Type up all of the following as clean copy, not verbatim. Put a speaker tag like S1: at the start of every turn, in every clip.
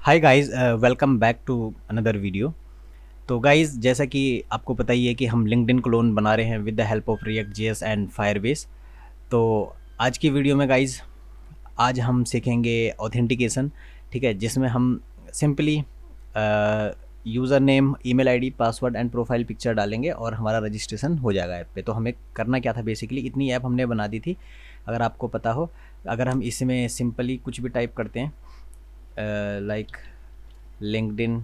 S1: Hi guys, welcome back to another video. तो guys, जैसा कि आपको पता ही है कि हम लिंक्डइन क्लोन बना रहे हैं with the help of react JS and Firebase. तो आज की वीडियो में गाइस, आज हम सीखेंगे ऑथेंटिकेशन। ठीक है, जिसमें हम simply user name, email ID, password and profile picture डालेंगे और हमारा रजिस्ट्रेशन हो जाएगा ऐप पे। तो हमें करना क्या था, बेसिकली इतनी ऐप हमने बना दी थी, अगर आपको पता हो। अगर हम इसमें सिंपली कुछ भी टाइप करते हैं, like LinkedIn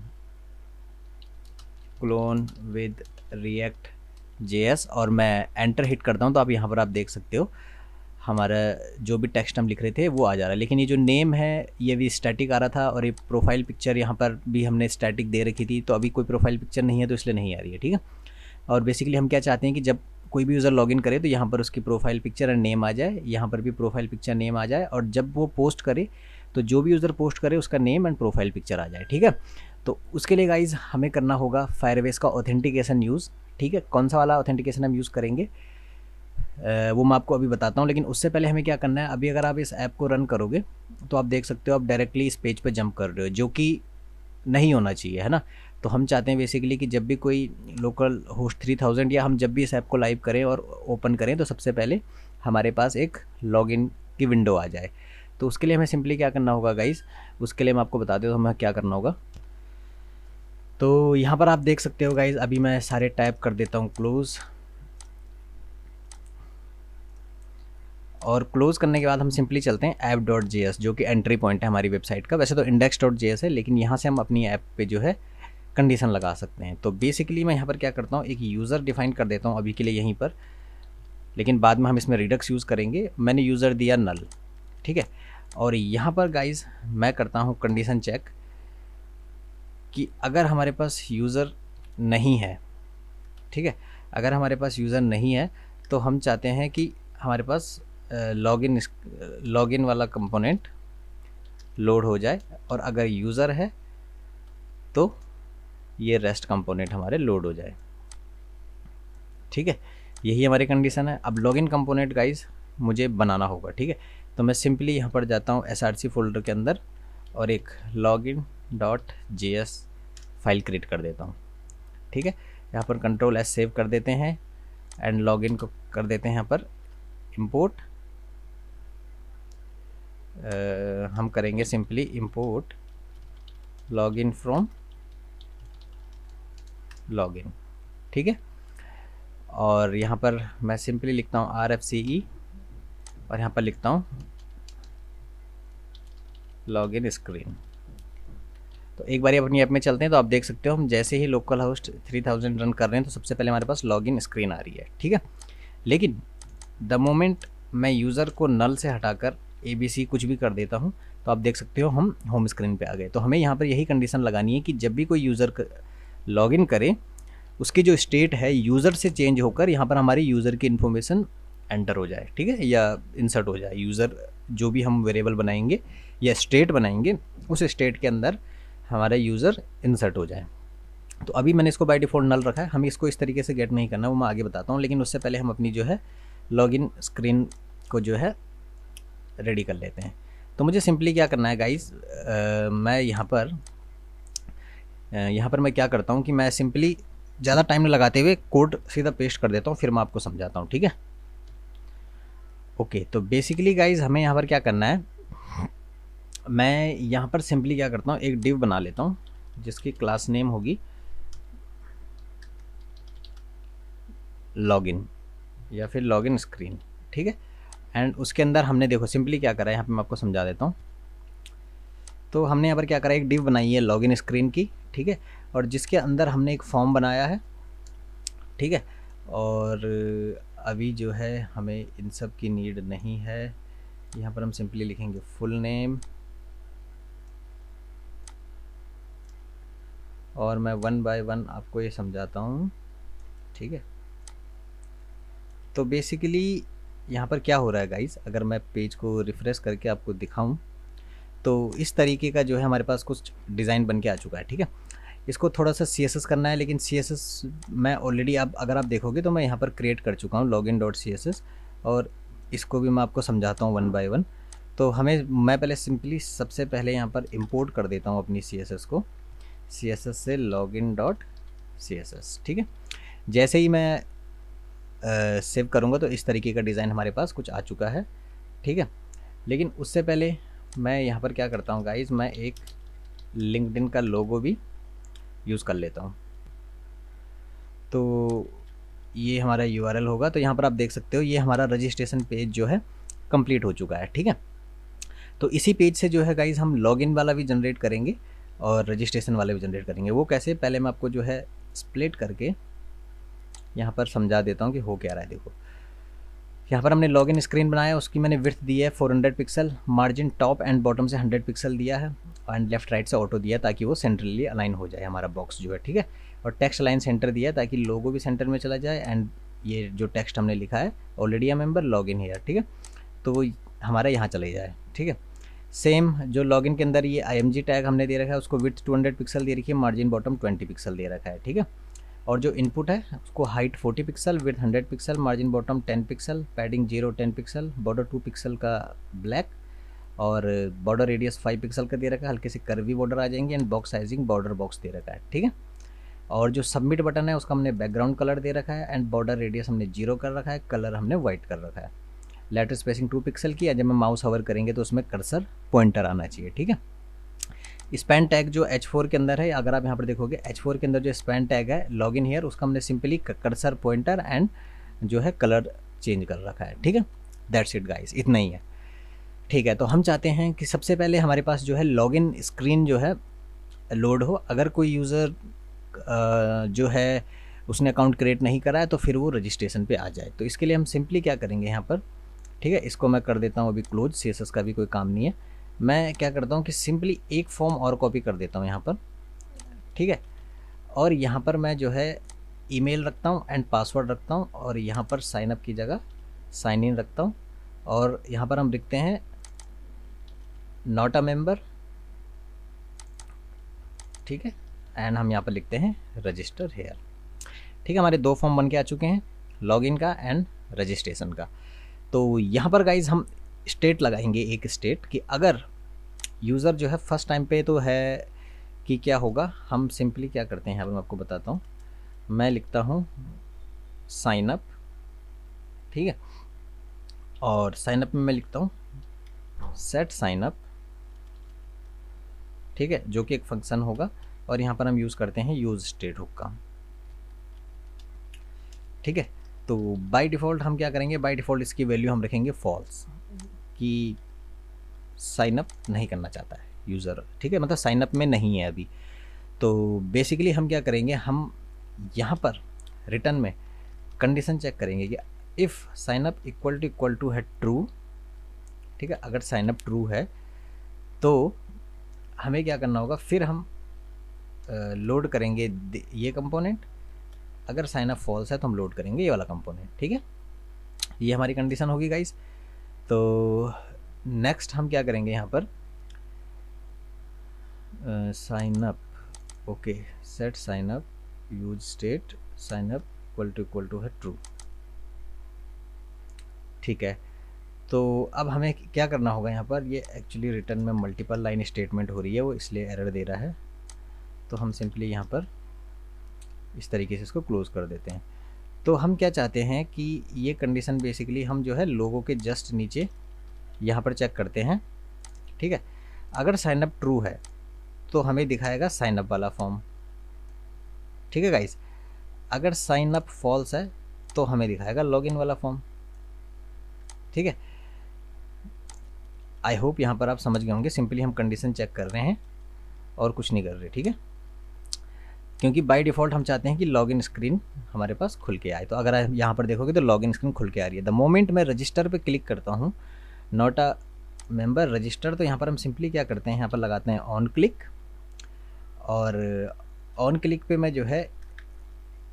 S1: clone with react JS, और मैं एंटर हिट करता हूँ, तो आप यहाँ पर आप देख सकते हो हमारा जो भी टेक्स्ट हम लिख रहे थे वो आ जा रहा है। लेकिन ये जो नेम है ये भी स्टैटिक आ रहा था, और ये प्रोफाइल पिक्चर यहाँ पर भी हमने स्टैटिक दे रखी थी, तो अभी कोई प्रोफाइल पिक्चर नहीं है तो इसलिए नहीं आ रही है। ठीक है, और बेसिकली हम क्या चाहते हैं कि जब कोई भी यूज़र लॉगिन करे तो यहाँ पर उसकी प्रोफाइल पिक्चर एंड नेम आ जाए, यहाँ पर भी प्रोफाइल पिक्चर नेम आ जाए, और जब वो पोस्ट करे तो जो भी यूज़र पोस्ट करे उसका नेम एंड प्रोफाइल पिक्चर आ जाए। ठीक है, तो उसके लिए गाइज हमें करना होगा फायरबेस का ऑथेंटिकेशन यूज़। ठीक है, कौन सा वाला ऑथेंटिकेशन हम यूज़ करेंगे वो मैं आपको अभी बताता हूँ। लेकिन उससे पहले हमें क्या करना है, अभी अगर आप इस ऐप को रन करोगे तो आप देख सकते हो आप डायरेक्टली इस पेज पे जंप कर रहे हो, जो कि नहीं होना चाहिए, है ना। तो हम चाहते हैं बेसिकली कि जब भी कोई लोकल होस्ट 3000 या हम जब भी इस ऐप को लाइव करें और ओपन करें तो सबसे पहले हमारे पास एक लॉगिन की विंडो आ जाए। तो उसके लिए हमें सिंपली क्या करना होगा गाइस, उसके लिए मैं आपको बता दूँ तो हमें क्या करना होगा। तो यहाँ पर आप देख सकते हो गाइस, अभी मैं सारे टैब कर देता हूँ क्लोज़, और क्लोज़ करने के बाद हम सिंपली चलते हैं ऐप.js, जो कि एंट्री पॉइंट है हमारी वेबसाइट का। वैसे तो index.js है, लेकिन यहाँ से हम अपनी ऐप पे जो है कंडीशन लगा सकते हैं। तो बेसिकली मैं यहाँ पर क्या करता हूँ, एक यूज़र डिफाइन कर देता हूँ अभी के लिए यहीं पर, लेकिन बाद में हम इसमें रिडक्स यूज़ करेंगे। मैंने यूज़र दिया नल। ठीक है, और यहाँ पर गाइज मैं करता हूँ कंडीशन चेक कि अगर हमारे पास यूज़र नहीं है, ठीक है, अगर हमारे पास यूज़र नहीं है तो हम चाहते हैं कि हमारे पास लॉगिन वाला कंपोनेंट लोड हो जाए, और अगर यूज़र है तो ये रेस्ट कंपोनेंट हमारे लोड हो जाए। ठीक है, यही हमारी कंडीशन है। अब लॉगिन कंपोनेंट गाइज मुझे बनाना होगा। ठीक है, तो मैं सिंपली यहाँ पर जाता हूँ src फोल्डर के अंदर और एक login.js फाइल क्रिएट कर देता हूँ। ठीक है, यहाँ पर Ctrl+S सेव कर देते हैं एंड लॉगिन को कर देते हैं यहाँ पर इम्पोर्ट। हम करेंगे simply import login from login. ठीक है, और यहाँ पर मैं सिंपली लिखता हूँ RFCE, और यहाँ पर लिखता हूँ लॉगिन स्क्रीन। तो एक बार अपनी ऐप में चलते हैं तो आप देख सकते हो हम जैसे ही लोकल होस्ट 3000 रन कर रहे हैं तो सबसे पहले हमारे पास लॉगिन स्क्रीन आ रही है। ठीक है, लेकिन द मोमेंट मैं यूज़र को नल से हटाकर ABC कुछ भी कर देता हूँ तो आप देख सकते हो हम होम स्क्रीन पे आ गए। तो हमें यहाँ पर यही कंडीशन लगानी है कि जब भी कोई यूज़र लॉगिन करे उसकी जो स्टेट है यूज़र से चेंज होकर यहाँ पर हमारी यूज़र की इन्फॉर्मेशन एंटर हो जाए। ठीक है, या इंसर्ट हो जाए। यूज़र जो भी हम वेरिएबल बनाएंगे या स्टेट बनाएंगे उस स्टेट के अंदर हमारा यूज़र इंसर्ट हो जाए। तो अभी मैंने इसको बाय डिफ़ॉल्ट नल रखा है, हमें इसको इस तरीके से गेट नहीं करना, वो मैं आगे बताता हूँ। लेकिन उससे पहले हम अपनी जो है लॉगिन स्क्रीन को जो है रेडी कर लेते हैं। तो मुझे सिंपली क्या करना है गाइस, मैं यहाँ पर मैं क्या करता हूँ कि मैं सिंपली ज़्यादा टाइम नहीं लगाते हुए कोड सीधा पेस्ट कर देता हूँ, फिर मैं आपको समझाता हूँ। ठीक है, ओके। तो बेसिकली गाइज हमें यहाँ पर क्या करना है, मैं यहाँ पर सिंपली क्या करता हूँ, एक डिव बना लेता हूँ जिसकी क्लास नेम होगी लॉगिन या फिर लॉगिन स्क्रीन। ठीक है, एंड उसके अंदर हमने देखो सिंपली क्या करा है, यहाँ पे मैं आपको समझा देता हूँ। तो हमने यहाँ पर क्या करा है, एक डिव बनाई है लॉगिन स्क्रीन की। ठीक है, और जिसके अंदर हमने एक फॉर्म बनाया है। ठीक है, और अभी जो है हमें इन सब की नीड नहीं है। यहाँ पर हम सिंपली लिखेंगे फुल नेम, और मैं वन बाय वन आपको ये समझाता हूँ। ठीक है, तो बेसिकली यहाँ पर क्या हो रहा है गाइस, अगर मैं पेज को रिफ़्रेश करके आपको दिखाऊं तो इस तरीके का जो है हमारे पास कुछ डिज़ाइन बन के आ चुका है। ठीक है, इसको थोड़ा सा CSS करना है, लेकिन CSS मैं ऑलरेडी अगर आप देखोगे तो मैं यहाँ पर क्रिएट कर चुका हूँ login.css, और इसको भी मैं आपको समझाता हूँ वन बाय वन। तो मैं पहले सिंपली सबसे पहले यहाँ पर इंपोर्ट कर देता हूँ अपनी CSS को, CSS से login.css, ठीक है। जैसे ही मैं सेव करूँगा तो इस तरीके का डिज़ाइन हमारे पास कुछ आ चुका है, ठीक है। लेकिन उससे पहले मैं यहाँ पर क्या करता हूँ गाइज़, मैं एक लिंक्डइन का लोगो भी यूज़ कर लेता हूँ। तो ये हमारा URL होगा। तो यहाँ पर आप देख सकते हो ये हमारा रजिस्ट्रेशन पेज जो है कंप्लीट हो चुका है, ठीक है। तो इसी पेज से जो है गाइज़ हम लॉगिन वाला भी जनरेट करेंगे और रजिस्ट्रेशन वाला भी जनरेट करेंगे। वो कैसे, पहले मैं आपको जो है स्प्लिट करके यहाँ पर समझा देता हूँ कि हो क्या रहा है। देखो यहाँ पर हमने लॉगिन स्क्रीन बनाया, उसकी मैंने विड्थ दी है 400 pixel, margin top and bottom से 100 पिक्सल दिया है एंड लेफ्ट राइट से ऑटो दिया ताकि वो सेंट्रली अलाइन हो जाए हमारा बॉक्स जो है, ठीक है। और टेक्स्ट लाइन सेंटर दिया ताकि लोगो भी सेंटर में चला जाए एंड ये जो टेक्स्ट हमने लिखा है already a member login here, ठीक है, तो हमारा यहाँ चले जाए, ठीक है। सेम जो लॉगिन के अंदर ये IMG टैग हमने दे रखा है, उसको विड्थ 200 पिक्सल दे रखी है, मार्जिन बॉटम 20 पिक्सल दे रखा है, ठीक है। और जो इनपुट है उसको height 40 pixel, width 100 pixel, margin bottom 10 pixel, padding 10 pixel, border 2 pixel का ब्लैक और बॉर्डर रेडियस 5 पिक्सल का दे रखा है, हल्के से कर्वी बॉर्डर आ जाएंगे and box sizing border box दे रखा है, ठीक है। और जो सबमिट बटन है उसका हमने बैकग्राउंड कलर दे रखा है एंड बॉर्डर रेडियस हमने 0 कर रखा है, कलर हमने वाइट कर रखा है, लेटर स्पेसिंग 2 पिक्सल की है। जब मैं माउस हवर करेंगे तो उसमें कर्सर पॉइंटर आना चाहिए, ठीक है। स्पैन टैग जो H4 के अंदर है, अगर आप यहाँ पर देखोगे H4 के अंदर जो स्पैन टैग है लॉगिन हियर, उसका हमने सिंपली कर्सर पॉइंटर एंड जो है कलर चेंज कर रखा है, ठीक है। दैट्स इट गाइस, इतना ही है, ठीक है। तो हम चाहते हैं कि सबसे पहले हमारे पास जो है लॉगिन स्क्रीन जो है लोड हो। अगर कोई यूज़र जो है उसने अकाउंट क्रिएट नहीं करा है तो फिर वो रजिस्ट्रेशन पे आ जाए। तो इसके लिए हम सिंपली क्या करेंगे यहाँ पर, ठीक है, इसको मैं कर देता हूँ अभी क्लोज, CSS का भी कोई काम नहीं है। मैं क्या करता हूँ कि सिंपली एक फॉर्म और कॉपी कर देता हूँ यहाँ पर, ठीक है। और यहाँ पर मैं जो है ईमेल रखता हूँ एंड पासवर्ड रखता हूँ और यहाँ पर साइन अप की जगह साइन इन रखता हूँ और यहाँ पर हम लिखते हैं नॉट अ मेंबर, ठीक है, एंड हम यहाँ पर लिखते हैं रजिस्टर हेयर, ठीक है। हमारे 2 फॉर्म बन के आ चुके हैं, लॉगिन का एंड रजिस्ट्रेशन का। तो यहाँ पर गाइज हम स्टेट लगाएंगे, एक स्टेट कि अगर यूज़र जो है फर्स्ट टाइम पे तो है कि क्या होगा। हम सिंपली क्या करते हैं यहाँ पर मैं आपको बताता हूँ, मैं लिखता हूँ साइन अप, ठीक है, और साइन अप में मैं लिखता हूँ सेट साइन अप, ठीक है, जो कि एक फंक्शन होगा और यहाँ पर हम यूज़ करते हैं यूज़ स्टेट हुक का, ठीक है। तो बाय डिफ़ॉल्ट हम क्या करेंगे, बाय डिफ़ॉल्ट इसकी वैल्यू हम रखेंगे फॉल्स, कि साइन अप नहीं करना चाहता है यूज़र, ठीक है, मतलब साइन अप में नहीं है अभी। तो बेसिकली हम क्या करेंगे, हम यहाँ पर रिटर्न में कंडीशन चेक करेंगे कि if sign up equal to है ट्रू, ठीक है। अगर साइन अप ट्रू है तो हमें क्या करना होगा, फिर हम लोड करेंगे ये कंपोनेंट, अगर साइन अप फॉल्स है तो हम लोड करेंगे ये वाला कंपोनेंट, ठीक है। ये हमारी कंडीशन होगी गाइस। तो नेक्स्ट हम क्या करेंगे यहाँ पर, sign up, okay, set sign up use state sign up equal to है ट्रू, ठीक है। तो अब हमें क्या करना होगा यहाँ पर, ये एक्चुअली रिटर्न में मल्टीपल लाइन स्टेटमेंट हो रही है वो इसलिए एरर दे रहा है। तो हम सिंपली यहाँ पर इस तरीके से इसको क्लोज़ कर देते हैं। तो हम क्या चाहते हैं कि ये कंडीशन बेसिकली हम जो है लोगों के जस्ट नीचे यहाँ पर चेक करते हैं, ठीक है। अगर साइन अप ट्रू है तो हमें दिखाएगा साइन अप वाला फॉर्म, ठीक है गाइस। अगर साइन अप फॉल्स है तो हमें दिखाएगा लॉगिन वाला फॉर्म, ठीक है। आई होप यहाँ पर आप समझ गए होंगे, सिंपली हम कंडीशन चेक कर रहे हैं और कुछ नहीं कर रहे, ठीक है, क्योंकि बाय डिफ़ॉल्ट हम चाहते हैं कि लॉगिन स्क्रीन हमारे पास खुल के आए। तो अगर आप यहाँ पर देखोगे तो लॉगिन स्क्रीन खुल के आ रही है। द मोमेंट मैं रजिस्टर पे क्लिक करता हूँ, नॉट अ मेंबर रजिस्टर, तो यहाँ पर हम सिंपली क्या करते हैं, यहाँ पर लगाते हैं ऑन क्लिक, और ऑन क्लिक पे मैं जो है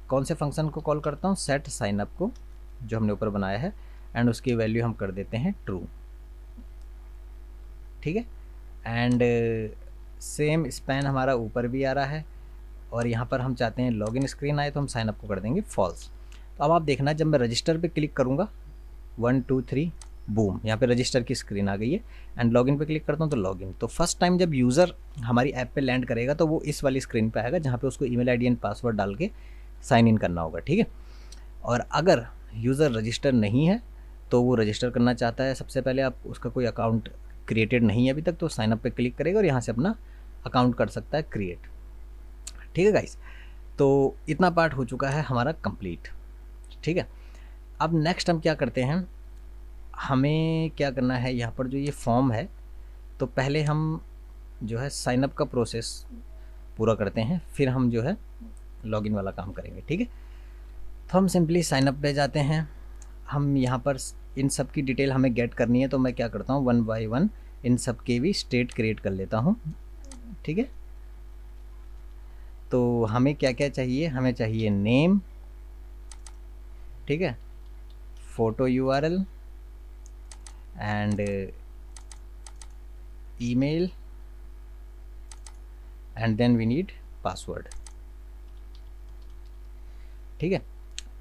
S1: कौन से फंक्शन को कॉल करता हूँ, सेट साइन अप को, जो हमने ऊपर बनाया है, एंड उसकी वैल्यू हम कर देते हैं ट्रू, ठीक है। एंड सेम स्पैन हमारा ऊपर भी आ रहा है और यहाँ पर हम चाहते हैं लॉगिन स्क्रीन आए तो हम साइन अप को कर देंगे फॉल्स। तो अब आप देखना, जब मैं रजिस्टर पे क्लिक करूँगा 1 2 3 बूम, यहाँ पे रजिस्टर की स्क्रीन आ गई है। एंड लॉगिन पे क्लिक करता हूँ तो लॉगिन। तो फर्स्ट टाइम जब यूज़र हमारी ऐप पे लैंड करेगा तो वो इस वाली स्क्रीन पे आएगा जहाँ पे उसको ईमेल आईडी एंड पासवर्ड डाल के साइन इन करना होगा, ठीक है। और अगर यूज़र रजिस्टर नहीं है तो वो रजिस्टर करना चाहता है, सबसे पहले आप उसका कोई अकाउंट क्रिएटेड नहीं है अभी तक, तो साइन अप पे क्लिक करेगा और यहाँ से अपना अकाउंट कर सकता है क्रिएट, ठीक है गाइस। तो इतना पार्ट हो चुका है हमारा कंप्लीट, ठीक है। अब नेक्स्ट हम क्या करते हैं, हमें क्या करना है, यहाँ पर जो ये फॉर्म है तो पहले हम जो है साइन अप का प्रोसेस पूरा करते हैं, फिर हम जो है लॉगिन वाला काम करेंगे, ठीक है। तो हम सिंपली साइन अप पे जाते हैं। हम यहाँ पर इन सब की डिटेल हमें गेट करनी है, तो मैं क्या करता हूँ, वन बाय वन इन सब के भी स्टेट क्रिएट कर लेता हूँ, ठीक है। तो हमें क्या क्या चाहिए, हमें चाहिए नेम, ठीक है, photo URL and email and then we need password, ठीक है।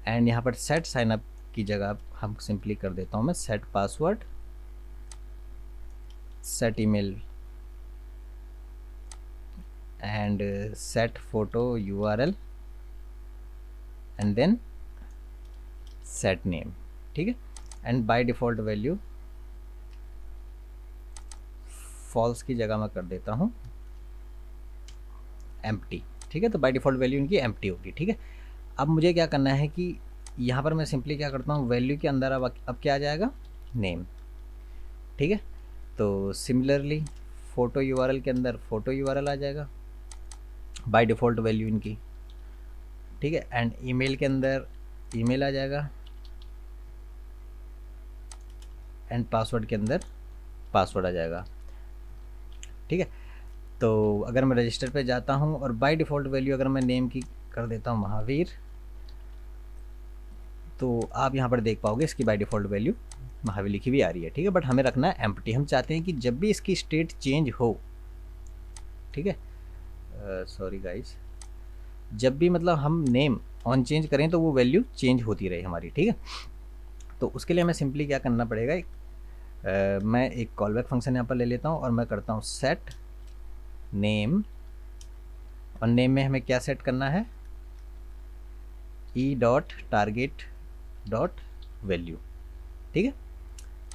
S1: एंड यहाँ पर सेट साइन अप की जगह हम सिंपली कर देता हूँ मैं set password, set email and set photo URL and then set name, ठीक है। And by default value false की जगह मैं कर देता हूँ एम्प्टी, ठीक है। तो बाय डिफ़ॉल्ट वैल्यू इनकी एम्प्टी होगी, ठीक है। अब मुझे क्या करना है कि यहाँ पर मैं सिंपली क्या करता हूँ, वैल्यू के अंदर अब क्या आ जाएगा, नेम, ठीक है। तो सिमिलरली फ़ोटो यूआरएल के अंदर फ़ोटो यूआरएल आ जाएगा बाय डिफ़ॉल्ट वैल्यू इनकी, ठीक है। एंड ईमेल के अंदर ईमेल आ जाएगा एंड पासवर्ड के अंदर पासवर्ड आ जाएगा, ठीक है। तो अगर मैं रजिस्टर पे जाता हूँ और बाय डिफ़ॉल्ट वैल्यू अगर मैं नेम की कर देता हूँ महावीर, तो आप यहाँ पर देख पाओगे इसकी बाय डिफ़ॉल्ट वैल्यू महावीर लिखी हुई आ रही है, ठीक है। बट हमें रखना है एम्प्टी, हम चाहते हैं कि जब भी इसकी स्टेट चेंज हो, ठीक है, सॉरी गाइस, जब भी मतलब हम नेम ऑन चेंज करें तो वो वैल्यू चेंज होती रहे हमारी, ठीक है। तो उसके लिए हमें सिंपली क्या करना पड़ेगा, मैं एक कॉल बैक फंक्शन यहाँ पर ले लेता हूँ और मैं करता हूँ सेट नेम, और नेम में हमें क्या सेट करना है, E dot target dot value, ठीक है।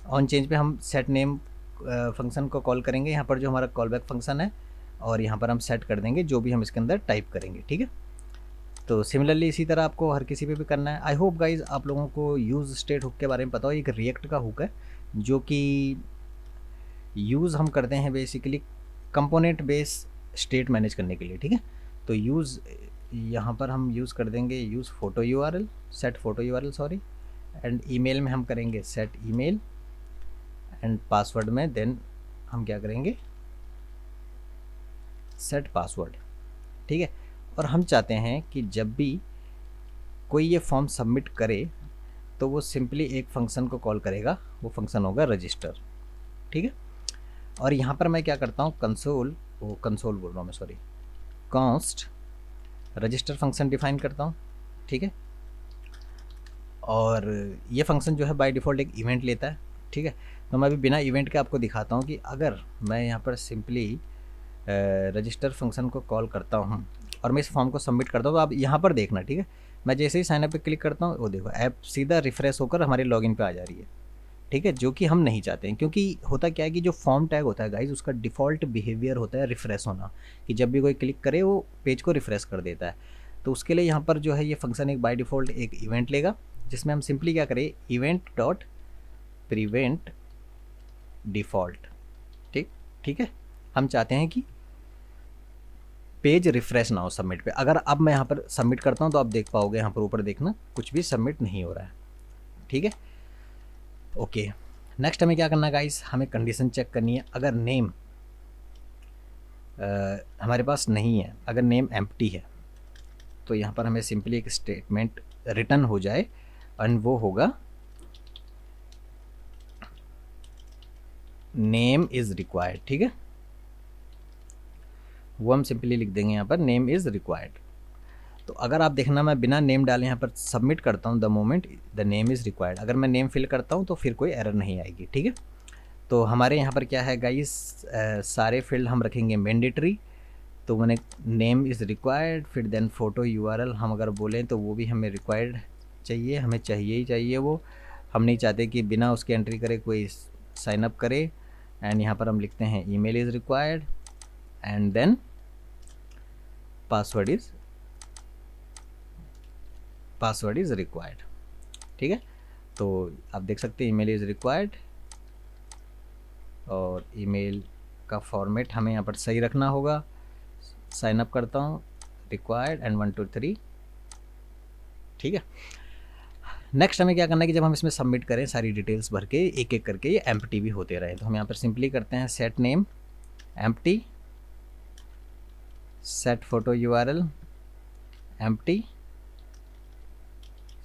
S1: ऑन चेंज पे हम सेट नेम फंक्शन को कॉल करेंगे, यहाँ पर जो हमारा कॉल बैक फंक्शन है, और यहाँ पर हम सेट कर देंगे जो भी हम इसके अंदर टाइप करेंगे, ठीक है। तो सिमिलरली इसी तरह आपको हर किसी पे भी करना है। आई होप गाइज आप लोगों को यूज़ स्टेट हुक के बारे में पता हो, एक रिएक्ट का हुक है जो कि यूज़ हम करते हैं basically component base state manage करने के लिए, ठीक है। तो यूज़ यहाँ पर हम यूज़ कर देंगे use photo URL, set photo URL sorry, and email में हम करेंगे सेट ईमेल एंड पासवर्ड में देन हम क्या करेंगे, सेट पासवर्ड, ठीक है। और हम चाहते हैं कि जब भी कोई ये फॉर्म सबमिट करे तो वो सिंपली एक फंक्शन को कॉल करेगा, वो फंक्शन होगा रजिस्टर, ठीक है। और यहाँ पर मैं क्या करता हूँ, कंसोल बोल रहा हूँ मैं sorry, const register function define करता हूँ, ठीक है। और ये फंक्शन जो है बाय डिफ़ॉल्ट एक इवेंट लेता है, ठीक है। तो मैं अभी बिना इवेंट के आपको दिखाता हूँ कि अगर मैं यहाँ पर सिंपली रजिस्टर फंक्शन को कॉल करता हूँ और मैं इस फॉर्म को सबमिट करता हूँ, तो आप यहाँ पर देखना, ठीक है। मैं जैसे ही साइन अप पे क्लिक करता हूँ, वो देखो ऐप सीधा रिफ्रेश होकर हमारे लॉगिन पे आ जा रही है, ठीक है, जो कि हम नहीं चाहते हैं। क्योंकि होता क्या है कि जो फॉर्म टैग होता है गाइज, उसका डिफ़ॉल्ट बिहेवियर होता है रिफ्रेश होना, कि जब भी कोई क्लिक करे वो पेज को रिफ्रेश कर देता है। तो उसके लिए यहाँ पर जो है ये फंक्शन एक बाय डिफ़ॉल्ट एक इवेंट लेगा, जिसमें हम सिंपली क्या करें, इवेंट डॉट प्रिवेंट डिफ़ॉल्ट, ठीक है। हम चाहते हैं कि पेज रिफ्रेश ना हो सबमिट पे। अगर अब मैं यहाँ पर सबमिट करता हूँ तो आप देख पाओगे यहाँ पर ऊपर देखना कुछ भी सबमिट नहीं हो रहा है, ठीक है। ओके, नेक्स्ट हमें क्या करना है गाइस, हमें कंडीशन चेक करनी है। अगर नेम हमारे पास नहीं है, अगर नेम एम्प्टी है, तो यहाँ पर हमें सिंपली एक स्टेटमेंट रिटर्न हो जाए एंड वो होगा नेम इज़ रिक्वायर्ड, ठीक है। वो हम सिंपली लिख देंगे यहाँ पर नेम इज़ रिक्वायर्ड। तो तो अगर आप देखना मैं बिना नेम डाले यहाँ पर सबमिट करता हूँ, the moment the name is required, अगर मैं नेम फिल करता हूँ तो फिर कोई एरर नहीं आएगी। ठीक है, तो हमारे यहाँ पर क्या है गाइस, सारे फील्ड हम रखेंगे मैंडेटरी। तो मैंने नेम इज़ रिक्वायर्ड, फिर देन फ़ोटो URL हम अगर बोलें तो वो भी हमें रिक्वायर्ड चाहिए, हमें चाहिए ही चाहिए वो। हम नहीं चाहते कि बिना उसके एंट्री करे कोई साइन अप करे। एंड यहाँ पर हम लिखते हैं email is required and then password is required. ठीक है, तो आप देख सकते हैं ईमेल इज़ रिक्वायर्ड और ईमेल का फॉर्मेट हमें यहाँ पर सही रखना होगा। साइन अप करता हूँ, रिक्वायर्ड एंड 1 2 3। ठीक है, नेक्स्ट हमें क्या करना है कि जब हम इसमें सबमिट करें सारी डिटेल्स भर के एक एक करके ये एम्प्टी भी होते रहे, तो हम यहाँ पर सिंपली करते हैं set name empty, set photo URL empty,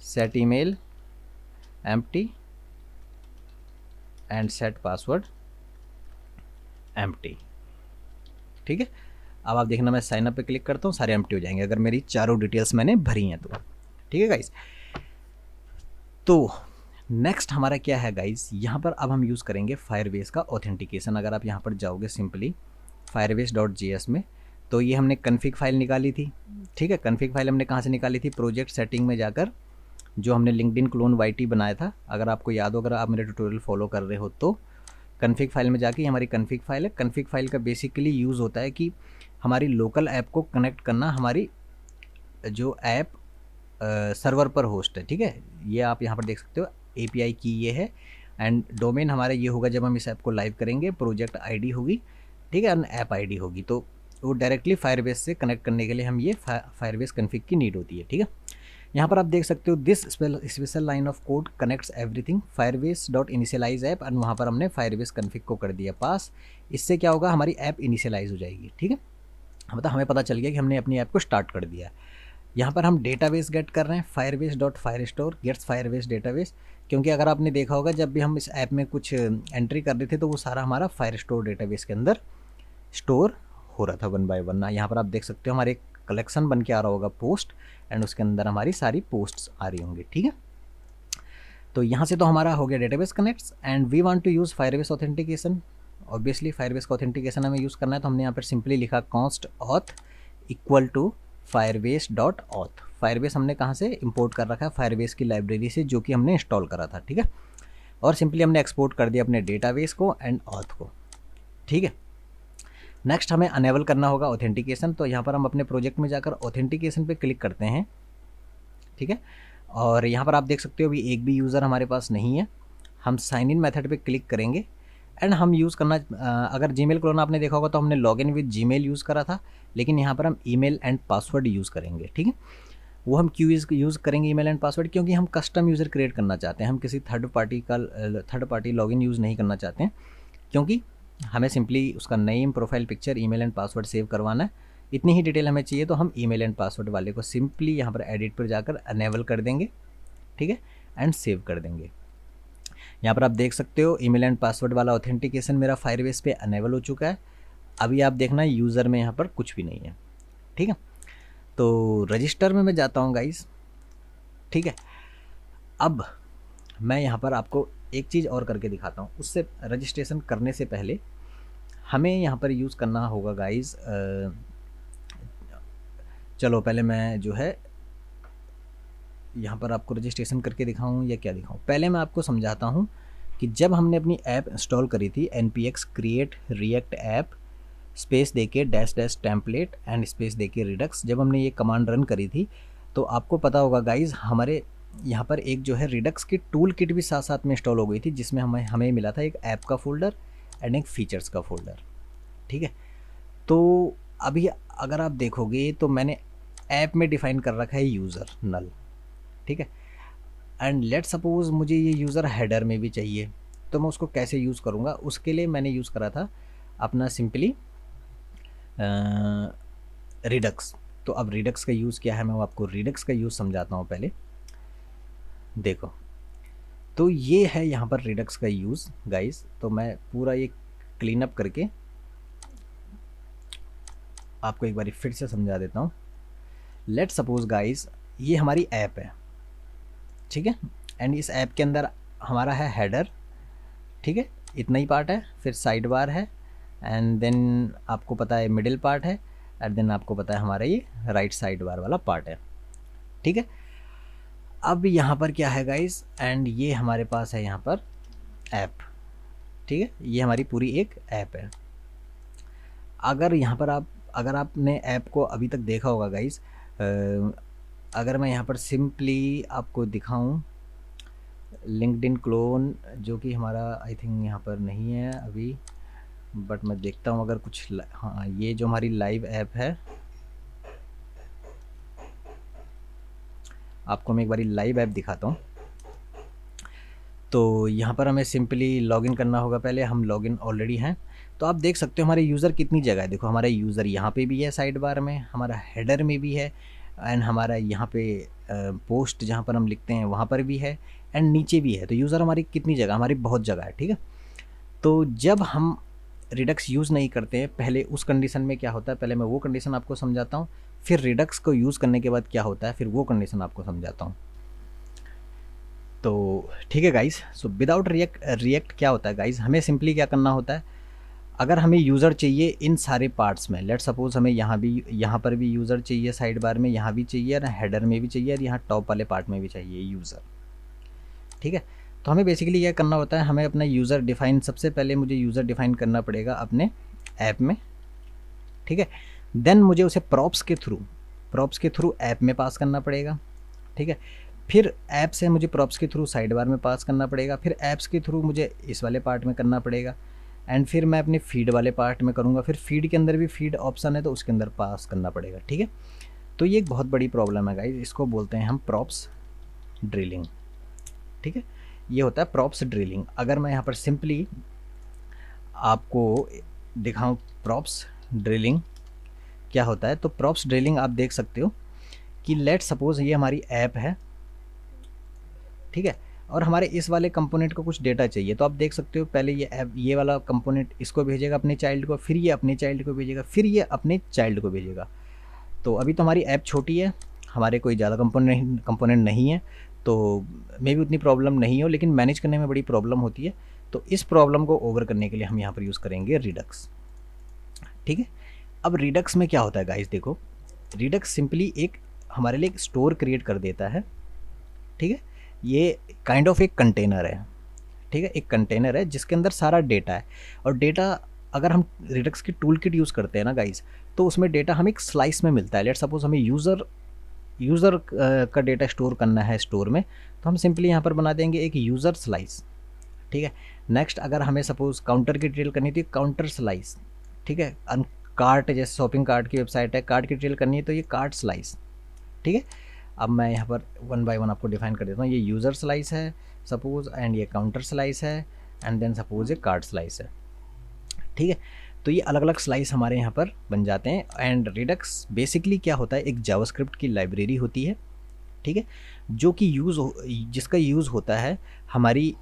S1: set email empty and set password empty. ठीक है, अब आप देखना मैं साइन अप पे क्लिक करता हूँ, सारे एम्प्टी हो जाएंगे अगर मेरी चारों डिटेल्स मैंने भरी हैं तो। ठीक है गाइस, तो नेक्स्ट हमारा क्या है गाइस, यहाँ पर अब हम यूज़ करेंगे फायरबेस का ऑथेंटिकेशन। अगर आप यहाँ पर जाओगे सिंपली firebase.js में, तो ये हमने कन्फिग फाइल निकाली थी। ठीक है, कन्फिग फाइल हमने कहाँ से निकाली थी, प्रोजेक्ट सेटिंग में जाकर जो हमने लिंक्डइन क्लोन YT बनाया था, अगर आपको याद हो, अगर आप मेरे ट्यूटोरियल फॉलो कर रहे हो तो कन्फिग फाइल में जाके हमारी कन्फिग फाइल है। कन्फिग फाइल का बेसिकली यूज़ होता है कि हमारी लोकल ऐप को कनेक्ट करना हमारी जो ऐप सर्वर पर होस्ट है। ठीक है, ये आप यहाँ पर देख सकते हो API की ये है एंड डोमेन हमारा ये होगा। जब हम इस ऐप को लाइव करेंगे प्रोजेक्ट ID होगी, ठीक है, ऐप ID होगी, तो वो डायरेक्टली फायरबेस से कनेक्ट करने के लिए हम ये फायरबेस कन्फिग की नीड होती है। ठीक है, यहाँ पर आप देख सकते हो this special line of code connects everything Firebase dot initialize app, and वहाँ पर हमने फायरबेस कन्फिग को कर दिया पास। इससे क्या होगा, हमारी ऐप इनिशियलाइज हो जाएगी। ठीक है, मतलब हमें पता चल गया कि हमने अपनी ऐप को स्टार्ट कर दिया। यहाँ पर हम डेटाबेस गेट कर रहे हैं, Firebase dot Firestore gets Firebase database, क्योंकि अगर आपने देखा होगा जब भी हम इस ऐप में कुछ एंट्री कर रहे थे तो वो सारा हमारा फायरस्टोर डेटाबेस के अंदर स्टोर हो रहा था 1 बाय 1 ना। यहाँ पर आप देख सकते हो हमारे कलेक्शन बन के आ रहा होगा पोस्ट, एंड उसके अंदर हमारी सारी पोस्ट्स आ रही होंगी। ठीक है, तो यहाँ से तो हमारा हो गया database connects and we want to use Firebase authentication. Obviously Firebase का ऑथेंटिकेशन हमें यूज़ करना है, तो हमने यहाँ पर सिंपली लिखा const auth equal to Firebase dot auth. Firebase हमने कहाँ से इंपोर्ट कर रखा है, फायरबेस की लाइब्रेरी से जो कि हमने इंस्टॉल करा था। ठीक है, और सिंपली हमने एक्सपोर्ट कर दिया अपने डेटाबेस को एंड ऑथ को। ठीक है, नेक्स्ट हमें अनेबल करना होगा ऑथेंटिकेशन, तो यहाँ पर हम अपने प्रोजेक्ट में जाकर ऑथेंटिकेशन पे क्लिक करते हैं। ठीक है, और यहाँ पर आप देख सकते हो अभी एक भी यूज़र हमारे पास नहीं है। हम साइन इन मेथड पे क्लिक करेंगे एंड हम यूज़ करना, अगर जीमेल क्लोन आपने देखा होगा तो हमने लॉगिन विद जीमेल यूज़ करा था, लेकिन यहाँ पर हम ईमेल एंड पासवर्ड यूज़ करेंगे। ठीक है, वो हम क्यों यूज़ करेंगे ईमेल एंड पासवर्ड, क्योंकि हम कस्टम यूज़र क्रिएट करना चाहते हैं, हम किसी थर्ड पार्टी लॉगिन यूज़ नहीं करना चाहते हैं, क्योंकि हमें सिंपली उसका name, profile picture, email and password save करवाना है। इतनी ही डिटेल हमें चाहिए, तो हम ईमेल एंड पासवर्ड वाले को सिंपली यहाँ पर एडिट पर जाकर अनेबल कर देंगे। ठीक है, एंड सेव कर देंगे। यहाँ पर आप देख सकते हो ईमेल एंड पासवर्ड वाला ऑथेंटिकेशन मेरा फायरबेस पे अनेबल हो चुका है। अभी आप देखना यूज़र में यहाँ पर कुछ भी नहीं है। ठीक है, तो रजिस्टर में मैं जाता हूँ गाइस। ठीक है, अब मैं यहाँ पर आपको एक चीज़ और करके दिखाता हूँ। उससे रजिस्ट्रेशन करने से पहले हमें यहाँ पर यूज़ करना होगा गाइस, चलो पहले मैं जो है यहाँ पर आपको रजिस्ट्रेशन करके दिखाऊँ या क्या दिखाऊँ। पहले मैं आपको समझाता हूँ कि जब हमने अपनी ऐप इंस्टॉल करी थी npx create react app space देके डैश टेम्पलेट एंड स्पेस देके रिडक्स, जब हमने ये कमांड रन करी थी तो आपको पता होगा गाइज हमारे यहाँ पर एक जो है रिडक्स की टूल किट भी साथ साथ में इंस्टॉल हो गई थी, जिसमें हमें मिला था एक ऐप का फोल्डर एंड एक फीचर्स का फोल्डर। ठीक है, तो अभी अगर आप देखोगे तो मैंने ऐप में डिफ़ाइन कर रखा है यूज़र नल। ठीक है, एंड लेट सपोज़ मुझे ये यूज़र हेडर में भी चाहिए, तो मैं उसको कैसे यूज़ करूँगा, उसके लिए मैंने यूज़ करा था अपना सिंपली रिडक्स। तो अब रिडक्स का यूज़ क्या है, मैं आपको रिडक्स का यूज़ समझाता हूँ। पहले देखो, तो ये है यहाँ पर रिडक्स का यूज़ गाइस। तो मैं पूरा ये क्लीन अप करके आपको एक बार फिर से समझा देता हूँ। लेट सपोज गाइस ये हमारी ऐप है, ठीक है, एंड इस ऐप के अंदर हमारा है हेडर, ठीक है, इतना ही पार्ट है, फिर साइड बार है, एंड देन आपको पता है मिडिल पार्ट है, एंड देन आपको पता है हमारा ये राइट साइड बार वाला पार्ट है, ठीक है। अब यहाँ पर क्या है गाइस, एंड ये हमारे पास है यहाँ पर ऐप, ठीक है, ये हमारी पूरी एक ऐप है। अगर यहाँ पर अगर आपने ऐप को अभी तक देखा होगा गाइस, अगर मैं यहाँ पर सिंपली आपको दिखाऊं लिंक्डइन क्लोन, जो कि हमारा आई थिंक यहाँ पर नहीं है अभी, बट मैं देखता हूँ अगर कुछ हाँ, ये जो हमारी लाइव ऐप है, आपको मैं एक बारी लाइव ऐप दिखाता हूँ। तो यहाँ पर हमें सिंपली लॉगिन करना होगा, पहले हम लॉगिन ऑलरेडी हैं। तो आप देख सकते हो हमारे यूज़र कितनी जगह है, देखो हमारा यूज़र यहाँ पे भी है साइड बार में, हमारा हेडर में भी है, एंड हमारा यहाँ पे पोस्ट जहाँ पर हम लिखते हैं वहाँ पर भी है, एंड नीचे भी है। तो यूज़र हमारी कितनी जगह, हमारी बहुत जगह है, ठीक है। तो जब हम रिडक्स यूज़ नहीं करते हैं, पहले उस कंडीशन में क्या होता है, पहले मैं वो कंडीशन आपको समझाता हूँ, फिर रिडक्स को यूज़ करने के बाद क्या होता है, फिर वो कंडीशन आपको समझाता हूँ। तो ठीक है गाइस, सो विदाउट रिएक्ट क्या होता है गाइस, हमें सिंपली क्या करना होता है, अगर हमें यूज़र चाहिए इन सारे पार्ट्स में, लेट सपोज हमें यहाँ पर भी यूज़र चाहिए, साइड बार में यहाँ भी चाहिए, और हेडर में भी चाहिए, और यहाँ टॉप वाले पार्ट में भी चाहिए यूज़र, ठीक है। तो हमें बेसिकली क्या करना होता है, हमें अपना यूज़र डिफ़ाइन, सबसे पहले मुझे यूज़र डिफ़ाइन करना पड़ेगा अपने ऐप में, ठीक है। देन मुझे उसे प्रॉप्स के थ्रू ऐप में पास करना पड़ेगा, ठीक है। फिर ऐप से मुझे प्रॉप्स के थ्रू साइड बार में पास करना पड़ेगा, फिर ऐप्स के थ्रू मुझे इस वाले पार्ट में करना पड़ेगा, एंड फिर मैं अपने फीड वाले पार्ट में करूँगा, फिर फीड के अंदर भी फीड ऑप्शन है तो उसके अंदर पास करना पड़ेगा, ठीक है। तो ये एक बहुत बड़ी प्रॉब्लम है गाइस, इसको बोलते हैं हम प्रॉप्स ड्रिलिंग, ठीक है। ये होता है प्रॉप्स ड्रिलिंग। अगर मैं यहाँ पर सिंपली आपको दिखाऊं प्रॉप्स ड्रिलिंग क्या होता है, तो प्रॉप्स ड्रिलिंग आप देख सकते हो कि लेट सपोज ये हमारी ऐप है, ठीक है, और हमारे इस वाले कंपोनेंट को कुछ डेटा चाहिए। तो आप देख सकते हो पहले ये ऐप, ये वाला कंपोनेंट इसको भेजेगा अपने चाइल्ड को, फिर ये अपने चाइल्ड को भेजेगा, फिर ये अपने चाइल्ड को भेजेगा। तो अभी तो हमारी ऐप छोटी है, हमारे कोई ज़्यादा कंपोनेंट नहीं है, तो मे भी उतनी प्रॉब्लम नहीं हो, लेकिन मैनेज करने में बड़ी प्रॉब्लम होती है। तो इस प्रॉब्लम को ओवर करने के लिए हम यहाँ पर यूज़ करेंगे रिडक्स, ठीक है। अब रिडक्स में क्या होता है गाइस, देखो रिडक्स सिंपली एक हमारे लिए एक स्टोर क्रिएट कर देता है, ठीक है। ये काइंड ऑफ एक कंटेनर है, ठीक है, एक कंटेनर है जिसके अंदर सारा डेटा है। और डेटा अगर हम रिडक्स की टूल किट यूज़ करते हैं ना गाइस, तो उसमें डेटा हमें एक स्लाइस में मिलता है। लेट सपोज हमें यूज़र का डेटा स्टोर करना है स्टोर में, तो हम सिंपली यहाँ पर बना देंगे एक यूज़र स्लाइस, ठीक है। नेक्स्ट अगर हमें सपोज काउंटर की डिटेल करनी थी, काउंटर स्लाइस, ठीक है। कार्ट, जैसे शॉपिंग कार्ट की वेबसाइट है, कार्ट की डिटेल करनी है तो ये कार्ट स्लाइस, ठीक है। अब मैं यहाँ पर वन बाय वन आपको डिफाइन कर देता हूँ। ये यूज़र स्लाइस है सपोज, एंड ये काउंटर स्लाइस है, एंड देन सपोज ये कार्ट स्लाइस है, ठीक है। तो ये अलग अलग स्लाइस हमारे यहाँ पर बन जाते हैं। एंड रिडक्स बेसिकली क्या होता है, एक जावास्क्रिप्ट की लाइब्रेरी होती है, ठीक है, जो कि जिसका यूज़ होता है हमारी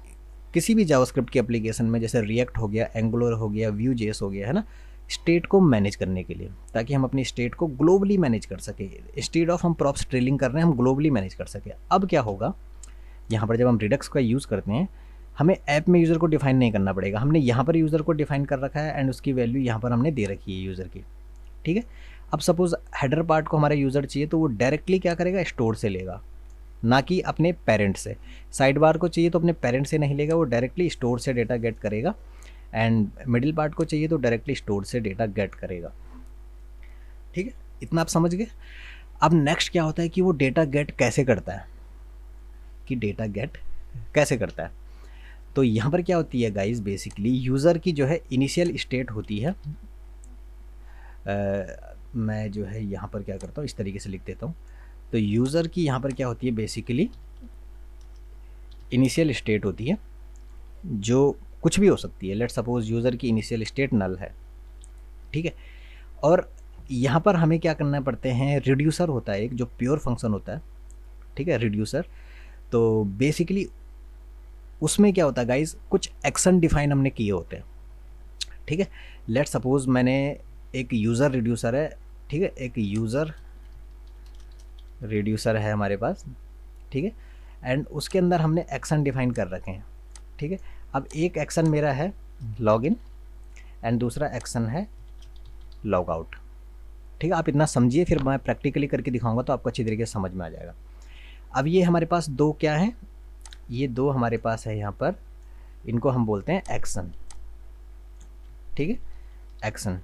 S1: किसी भी जावास्क्रिप्ट की एप्लीकेशन में, जैसे रिएक्ट हो गया, एंगुलर हो गया, Vue.js हो गया, है ना, स्टेट को मैनेज करने के लिए, ताकि हम अपनी स्टेट को ग्लोबली मैनेज कर सके। इंस्टेड ऑफ हम प्रॉप्स ड्रिलिंग कर रहे हैं, हम ग्लोबली मैनेज कर सके। अब क्या होगा, यहाँ पर जब हम रिडक्स का यूज़ करते हैं, हमें ऐप में यूज़र को डिफाइन नहीं करना पड़ेगा, हमने यहाँ पर यूज़र को डिफाइन कर रखा है, एंड उसकी वैल्यू यहाँ पर हमने दे रखी है यूज़र की, ठीक है। अब सपोज हेडर पार्ट को हमारा यूज़र चाहिए, तो वो डायरेक्टली क्या करेगा, स्टोर से लेगा, ना कि अपने पेरेंट से। साइड बार को चाहिए तो अपने पेरेंट से नहीं लेगा, वो डायरेक्टली स्टोर से डेटा गेट करेगा। एंड मिडिल पार्ट को चाहिए तो डायरेक्टली स्टोर से डेटा गेट करेगा, ठीक है। इतना आप समझ गए। अब नेक्स्ट क्या होता है कि वो डेटा गेट कैसे करता है, तो यहाँ पर क्या होती है गाइस, बेसिकली यूज़र की जो है इनिशियल स्टेट होती है। मैं जो है यहाँ पर क्या करता हूँ, इस तरीके से लिख देता हूँ। तो यूज़र की यहाँ पर क्या होती है, बेसिकली इनिशियल स्टेट होती है, जो कुछ भी हो सकती है। लेट सपोज यूज़र की इनिशियल स्टेट नल है, ठीक है। और यहाँ पर हमें क्या करना पड़ते हैं, रिड्यूसर होता है एक, जो प्योर फंक्शन होता है, ठीक है, रिड्यूसर। तो बेसिकली उसमें क्या होता है गाइज, कुछ एक्शन डिफाइन हमने किए होते हैं, ठीक है। लेट सपोज मैंने एक यूज़र रिड्यूसर है, ठीक है, एक यूज़र रिड्यूसर है हमारे पास, ठीक है, एंड उसके अंदर हमने एक्शन डिफाइन कर रखे हैं, ठीक है। अब एक एक्शन मेरा है लॉगिन एंड दूसरा एक्शन है लॉग आउट, ठीक है। आप इतना समझिए, फिर मैं प्रैक्टिकली करके दिखाऊंगा तो आपको अच्छी तरीके से समझ में आ जाएगा। अब ये हमारे पास दो क्या हैं, ये दो हमारे पास है यहाँ पर, इनको हम बोलते हैं एक्शन, ठीक है, एक्शन।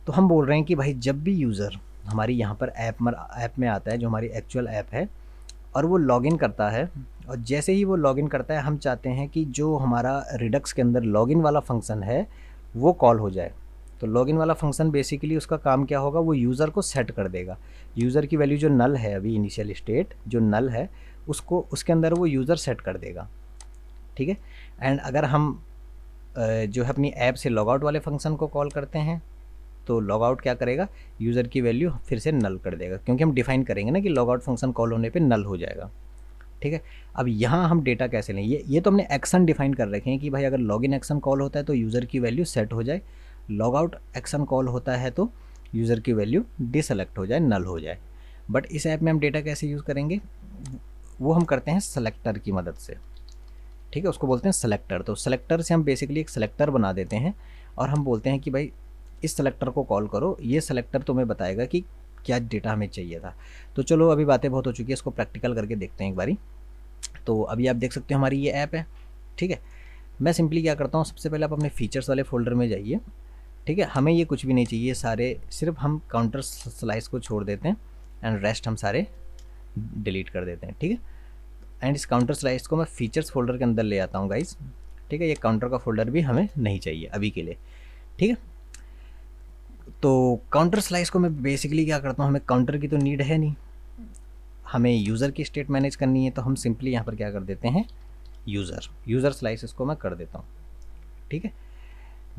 S1: तो हम बोल रहे हैं कि भाई जब भी यूज़र हमारी यहाँ पर ऐप में आता है, जो हमारी एक्चुअल ऐप है, और वो लॉगिन करता है, और जैसे ही वो लॉगिन करता है हम चाहते हैं कि जो हमारा रिडक्स के अंदर लॉगिन वाला फंक्शन है वो कॉल हो जाए। तो लॉगिन वाला फंक्शन बेसिकली उसका काम क्या होगा, वो यूज़र को सेट कर देगा। यूज़र की वैल्यू जो नल है, अभी इनिशियल स्टेट जो नल है, उसको उसके अंदर वो यूज़र सेट कर देगा, ठीक है। एंड अगर हम जो है अपनी ऐप से लॉग आउट वाले फंक्शन को कॉल करते हैं तो लॉग आउट क्या करेगा, यूज़र की वैल्यू फिर से नल कर देगा, क्योंकि हम डिफाइन करेंगे ना कि लॉग आउट फंक्शन कॉल होने पे नल हो जाएगा, ठीक है। अब यहाँ हम डेटा कैसे लें, ये तो हमने एक्शन डिफाइन कर रखे हैं कि भाई अगर लॉगिन एक्शन कॉल होता है तो यूज़र की वैल्यू सेट हो जाए, लॉग आउट एक्शन कॉल होता है तो यूज़र की वैल्यू डिसेलेक्ट हो जाए, नल हो जाए। बट इस ऐप में हम डेटा कैसे यूज़ करेंगे, वो हम करते हैं सेलेक्टर की मदद से, ठीक है, उसको बोलते हैं सेलेक्टर। तो सेलेक्टर से हम बेसिकली एक सेलेक्टर बना देते हैं और हम बोलते हैं कि भाई इस सेलेक्टर को कॉल करो, ये सेलेक्टर तुम्हें बताएगा कि क्या डेटा हमें चाहिए था। तो चलो अभी बातें बहुत हो चुकी है, इसको प्रैक्टिकल करके देखते हैं एक बारी। तो अभी आप देख सकते हो हमारी ये ऐप है, ठीक है। मैं सिंपली क्या करता हूँ, सबसे पहले आप अपने फीचर्स वाले फोल्डर में जाइए, ठीक है। हमें ये कुछ भी नहीं चाहिए, सारे सिर्फ हम काउंटर स्लाइस को छोड़ देते हैं एंड रेस्ट हम सारे डिलीट कर देते हैं, ठीक है। एंड इस काउंटर स्लाइस को मैं फीचर्स फोल्डर के अंदर ले आता हूँ गाइस, ठीक है। ये काउंटर का फोल्डर भी हमें नहीं चाहिए अभी के लिए, ठीक है। तो काउंटर स्लाइस को मैं बेसिकली क्या करता हूँ, हमें काउंटर की तो नीड है नहीं, हमें यूज़र की स्टेट मैनेज करनी है, तो हम सिंपली यहाँ पर क्या कर देते हैं, यूज़र स्लाइस इसको मैं कर देता हूँ, ठीक है।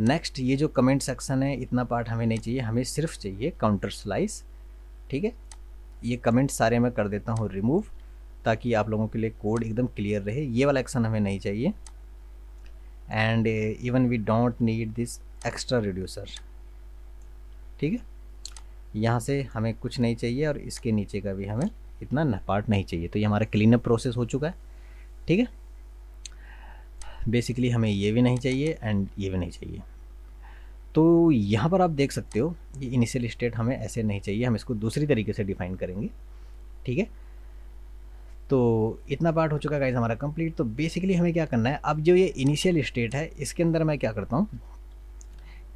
S1: नेक्स्ट ये जो कमेंट सेक्शन है, इतना पार्ट हमें नहीं चाहिए, हमें सिर्फ चाहिए काउंटर स्लाइस, ठीक है। ये कमेंट सारे मैं कर देता हूँ रिमूव, ताकि आप लोगों के लिए कोड एकदम क्लियर रहे। ये वाला एक्शन हमें नहीं चाहिए, and even we don't need this extra reducer, ठीक है। यहाँ से हमें कुछ नहीं चाहिए और इसके नीचे का भी हमें इतना पार्ट नहीं चाहिए। तो ये हमारा क्लीन अप प्रोसेस हो चुका है, ठीक है। बेसिकली हमें ये भी नहीं चाहिए एंड ये भी नहीं चाहिए। तो यहाँ पर आप देख सकते हो ये इनिशियल स्टेट हमें ऐसे नहीं चाहिए, हम इसको दूसरी तरीके से डिफाइन करेंगे, ठीक है। तो इतना पार्ट हो चुका है गाइस हमारा कंप्लीट। तो बेसिकली हमें क्या करना है, अब जो ये इनिशियल स्टेट है इसके अंदर मैं क्या करता हूँ,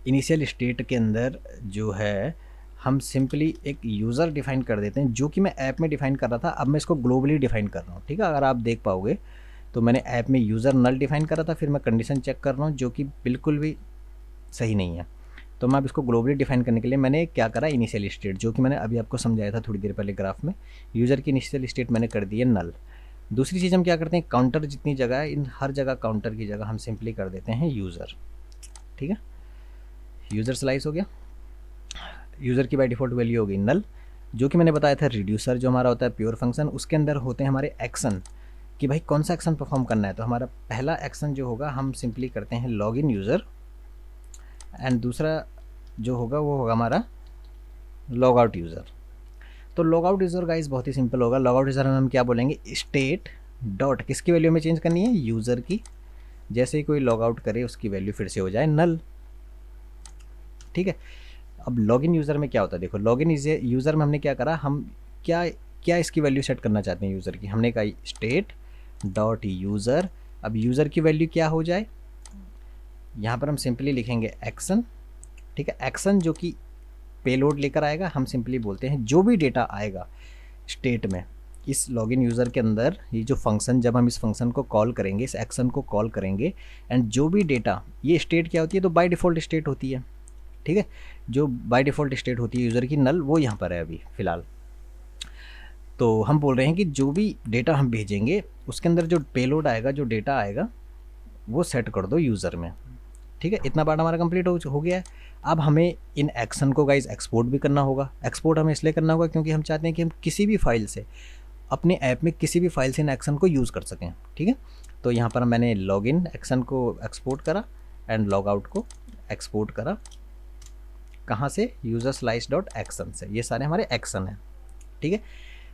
S1: इनिशियल स्टेट के अंदर जो है हम सिंपली एक यूज़र डिफाइन कर देते हैं, जो कि मैं ऐप में डिफाइन कर रहा था, अब मैं इसको ग्लोबली डिफाइन कर रहा हूँ, ठीक है। अगर आप देख पाओगे तो मैंने ऐप में यूज़र नल डिफाइन करा था, फिर मैं कंडीशन चेक कर रहा हूँ जो कि बिल्कुल भी सही नहीं है। तो मैं अब इसको ग्लोबली डिफाइन करने के लिए मैंने क्या करा, इनिशियल स्टेट जो कि मैंने अभी आपको समझाया था थोड़ी देर पहले ग्राफ में, यूज़र की इनिशियल स्टेट मैंने कर दी है नल। दूसरी चीज़ हम क्या करते हैं, काउंटर जितनी जगह है, इन हर जगह काउंटर की जगह हम सिंपली कर देते हैं यूज़र, ठीक है। यूज़र स्लाइस हो गया, यूज़र की बाय डिफ़ॉल्ट वैल्यू हो गई नल। जो कि मैंने बताया था रिड्यूसर जो हमारा होता है प्योर फंक्शन, उसके अंदर होते हैं हमारे एक्शन कि भाई कौन सा एक्शन परफॉर्म करना है। तो हमारा पहला एक्शन जो होगा हम सिंपली करते हैं लॉगिन यूज़र, एंड दूसरा जो होगा वो होगा हमारा लॉग आउट यूज़र। तो लॉग आउट यूज़र गाइस बहुत ही सिंपल होगा, लॉग आउट यूज़र में हम क्या बोलेंगे, स्टेट डॉट किसकी वैल्यू में चेंज करनी है, यूज़र की। जैसे ही कोई लॉग आउट करे उसकी वैल्यू फिर से हो जाए नल, ठीक है। अब लॉगिन यूज़र में क्या होता है, देखो लॉगिन यूज़र में हमने क्या करा, हम क्या क्या इसकी वैल्यू सेट करना चाहते हैं यूज़र की, हमने कहा स्टेट डॉट यूज़र। अब यूज़र की वैल्यू क्या हो जाए, यहाँ पर हम सिंपली लिखेंगे एक्शन, ठीक है। एक्शन जो कि पेलोड लेकर आएगा, हम सिंपली बोलते हैं जो भी डेटा आएगा स्टेट में इस लॉगिन यूज़र के अंदर, ये जो फंक्शन जब हम इस फंक्शन को कॉल करेंगे, इस एक्शन को कॉल करेंगे, एंड जो भी डेटा, ये स्टेट क्या होती है, तो बाय डिफ़ॉल्ट स्टेट होती है, ठीक है। जो बाय डिफ़ॉल्ट स्टेट होती है यूज़र की नल, वो यहाँ पर है अभी फ़िलहाल। तो हम बोल रहे हैं कि जो भी डेटा हम भेजेंगे उसके अंदर जो पेलोड आएगा, जो डेटा आएगा, वो सेट कर दो यूज़र में, ठीक है। इतना पार्ट हमारा कंप्लीट हो गया है। अब हमें इन एक्शन को गाइज एक्सपोर्ट भी करना होगा। एक्सपोर्ट हमें इसलिए करना होगा क्योंकि हम चाहते हैं कि हम किसी भी फाइल से, अपने ऐप में किसी भी फाइल से इन एक्शन को यूज़ कर सकें, ठीक है। तो यहाँ पर मैंने लॉगिन एक्शन को एक्सपोर्ट करा एंड लॉग आउट को एक्सपोर्ट करा, कहाँ से, यूज़र स्लाइस डॉट एक्शन से। ये सारे हमारे एक्शन हैं, ठीक है।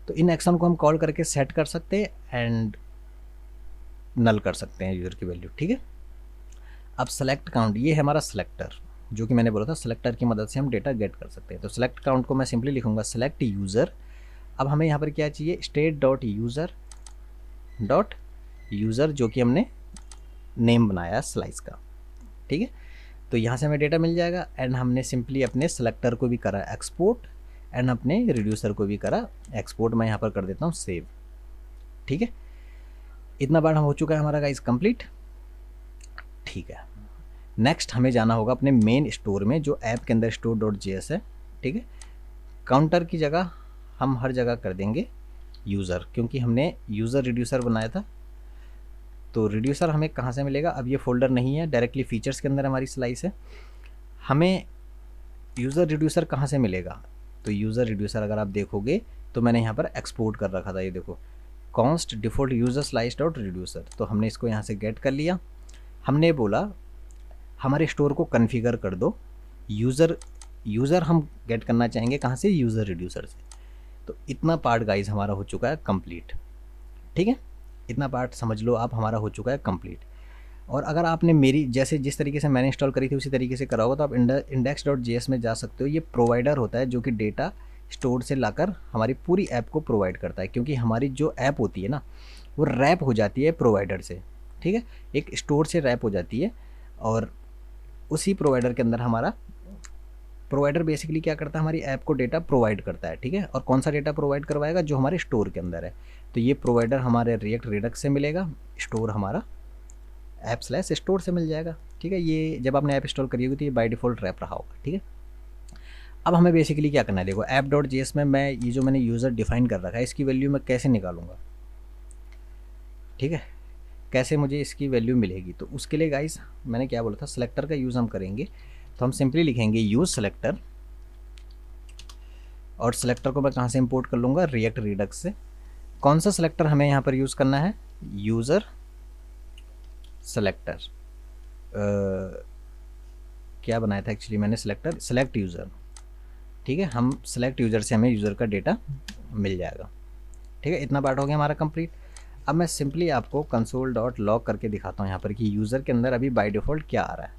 S1: तो इन एक्शन को हम कॉल करके सेट कर सकते हैं एंड नल कर सकते हैं यूज़र की वैल्यू, ठीक है। अब सेलेक्ट काउंट, ये है हमारा सिलेक्टर, जो कि मैंने बोला था सिलेक्टर की मदद से हम डेटा गेट कर सकते हैं। तो सिलेक्ट काउंट को मैं सिंपली लिखूंगा सेलेक्ट यूज़र। अब हमें यहाँ पर क्या चाहिए, स्टेट डॉट यूज़र जो कि हमने नेम बनाया स्लाइस का, ठीक है। तो यहाँ से हमें डेटा मिल जाएगा एंड हमने सिंपली अपने सेलेक्टर को भी करा एक्सपोर्ट एंड अपने रिड्यूसर को भी करा एक्सपोर्ट। मैं यहाँ पर कर देता हूँ सेव, ठीक है। इतना बार हम हो चुका है हमारा गाइस कंप्लीट, ठीक है। नेक्स्ट हमें जाना होगा अपने मेन स्टोर में जो ऐप के अंदर स्टोर डॉट जेएस है, ठीक है। काउंटर की जगह हम हर जगह कर देंगे यूज़र, क्योंकि हमने यूज़र रिड्यूसर बनाया था। तो रिड्यूसर हमें कहाँ से मिलेगा, अब ये फोल्डर नहीं है, डायरेक्टली फीचर्स के अंदर हमारी स्लाइस है। हमें यूज़र रिड्यूसर कहाँ से मिलेगा, तो यूज़र रिड्यूसर अगर आप देखोगे तो मैंने यहाँ पर एक्सपोर्ट कर रखा था, ये देखो const default user slice dot reducer. तो हमने इसको यहाँ से गेट कर लिया। हमने बोला हमारे स्टोर को कन्फिगर कर दो, यूज़र हम गेट करना चाहेंगे कहाँ से, यूज़र रिड्यूसर से। तो इतना पार्ट गाइज हमारा हो चुका है कंप्लीट, ठीक है। इतना पार्ट समझ लो आप हमारा हो चुका है कंप्लीट। और अगर आपने मेरी जैसे जिस तरीके से मैंने इंस्टॉल करी थी उसी तरीके से करा होगा तो आप इंडेक्स डॉट जेएस में जा सकते हो। ये प्रोवाइडर होता है जो कि डेटा स्टोर से लाकर हमारी पूरी ऐप को प्रोवाइड करता है, क्योंकि हमारी जो ऐप होती है ना वो रैप हो जाती है प्रोवाइडर से, ठीक है। एक स्टोर से रैप हो जाती है और उसी प्रोवाइडर के अंदर हमारा प्रोवाइडर बेसिकली क्या करता है, हमारी ऐप को डेटा प्रोवाइड करता है, ठीक है। और कौन सा डेटा प्रोवाइड करवाएगा, जो हमारे स्टोर के अंदर है। तो ये प्रोवाइडर हमारे रिएक्ट रिडक्स से मिलेगा, स्टोर हमारा ऐप स्लैश स्टोर से मिल जाएगा, ठीक है। ये जब आपने ऐप इंस्टॉल करी होगी तो ये बाय डिफ़ॉल्ट रैप रहा होगा, ठीक है। अब हमें बेसिकली क्या करना है, देखो ऐप डॉट जेएस में मैं ये जो मैंने यूज़र डिफाइन कर रखा है इसकी वैल्यू मैं कैसे निकालूंगा, ठीक है, कैसे मुझे इसकी वैल्यू मिलेगी। तो उसके लिए गाइस मैंने क्या बोला था, सेलेक्टर का यूज़ हम करेंगे। तो हम सिंपली लिखेंगे यूज़ सेलेक्टर, और सेलेक्टर को मैं कहाँ से इंपोर्ट कर लूँगा, रिएक्ट रिडक्स से। कौन सा सेलेक्टर हमें यहाँ पर यूज़ करना है, यूज़र सेलेक्टर। क्या बनाया था एक्चुअली मैंने, सेलेक्टर सेलेक्ट यूज़र, ठीक है। हम सेलेक्ट यूज़र से हमें यूज़र का डेटा मिल जाएगा, ठीक है। इतना पार्ट हो गया हमारा कंप्लीट। अब मैं सिंपली आपको कंसोल डॉट लॉग करके दिखाता हूँ यहाँ पर कि यूज़र के अंदर अभी बाय डिफ़ॉल्ट क्या आ रहा है।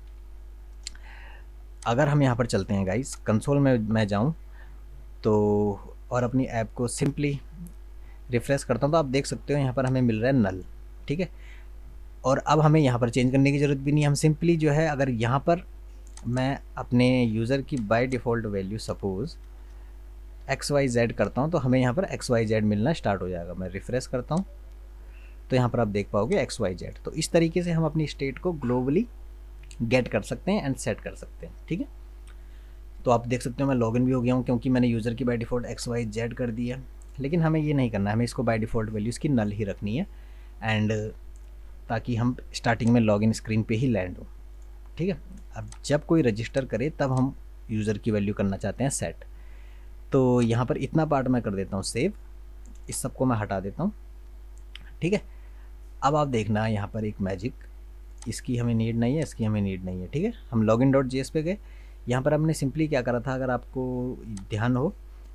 S1: अगर हम यहाँ पर चलते हैं गाइस, कंसोल में मैं जाऊँ तो और अपनी ऐप को सिंपली रिफ़्रेश करता हूँ तो आप देख सकते हो यहाँ पर हमें मिल रहा है नल, ठीक है। और अब हमें यहाँ पर चेंज करने की ज़रूरत भी नहीं, हम सिंपली जो है अगर यहाँ पर मैं अपने यूज़र की bye default value suppose XYZ करता हूँ तो हमें यहाँ पर XYZ मिलना स्टार्ट हो जाएगा। मैं रिफ़्रेश करता हूँ तो यहाँ पर आप देख पाओगे XYZ। तो इस तरीके से हम अपनी स्टेट को ग्लोबली गेट कर सकते हैं एंड सेट कर सकते हैं, ठीक है। तो आप देख सकते हो मैं लॉगिन भी हो गया हूँ क्योंकि मैंने यूज़र की बाय डिफ़ॉल्ट XYZ कर दी है। लेकिन हमें ये नहीं करना है, हमें इसको बाय डिफ़ॉल्ट वैल्यू इसकी नल ही रखनी है एंड ताकि हम स्टार्टिंग में लॉगिन स्क्रीन पे ही लैंड हो, ठीक है। अब जब कोई रजिस्टर करे तब हम यूज़र की वैल्यू करना चाहते हैं सेट। तो यहाँ पर इतना पार्ट मैं कर देता हूँ सेव, इस सबको मैं हटा देता हूँ, ठीक है। अब आप देखना यहाँ पर एक मैजिक, इसकी हमें नीड नहीं है, इसकी हमें नीड नहीं है, ठीक है। हम लॉगिन डॉट जेएस पे गए, यहाँ पर हमने सिंपली क्या करा था, अगर आपको ध्यान हो,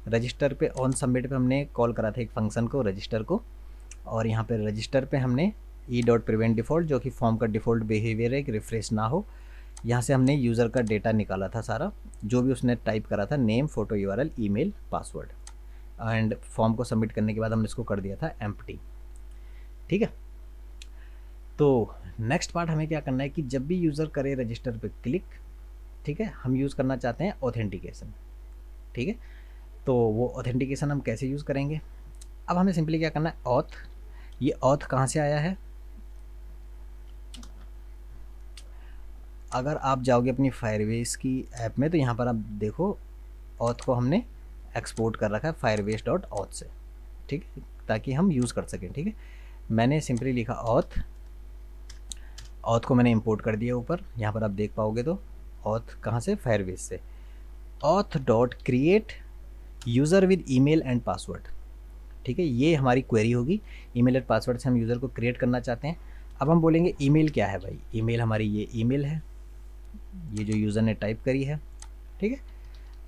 S1: रजिस्टर पे ऑन सबमिट पे हमने कॉल करा था एक फंक्शन को, रजिस्टर को। और यहाँ पर रजिस्टर पे हमने ई डॉट प्रिवेंट डिफ़ॉल्ट जो कि फॉर्म का डिफ़ॉल्ट बिहेवियर है कि रिफ्रेश ना हो, यहाँ से हमने यूज़र का डेटा निकाला था सारा, जो भी उसने टाइप करा था, name, photo, URL, email, password. And form को सबमिट करने के बाद हमने इसको कर दिया था एम्प्टी, ठीक है। तो नेक्स्ट पार्ट हमें क्या करना है कि जब भी यूज़र करे रजिस्टर पे क्लिक, ठीक है, हम यूज़ करना चाहते हैं ऑथेंटिकेशन, ठीक है। तो वो ऑथेंटिकेशन हम कैसे यूज़ करेंगे, अब हमें सिंपली क्या करना है, ऑथ, ये ऑथ कहाँ से आया है, अगर आप जाओगे अपनी फायरबेस की ऐप में तो यहाँ पर आप देखो ऑथ को हमने एक्सपोर्ट कर रखा है फायरबेस डॉट ऑथ से, ठीक है, ताकि हम यूज़ कर सकें, ठीक है। मैंने सिंपली लिखा ऑथ, ऑथ को मैंने इंपोर्ट कर दिया ऊपर, यहाँ पर आप देख पाओगे तो ऑथ कहाँ से, फायरबेस से। Auth dot create user with email and password, ठीक है, ये हमारी क्वेरी होगी। ईमेल एंड पासवर्ड से हम यूज़र को क्रिएट करना चाहते हैं। अब हम बोलेंगे ईमेल क्या है भाई, ईमेल हमारी ये ईमेल है, ये जो यूज़र ने टाइप करी है, ठीक है।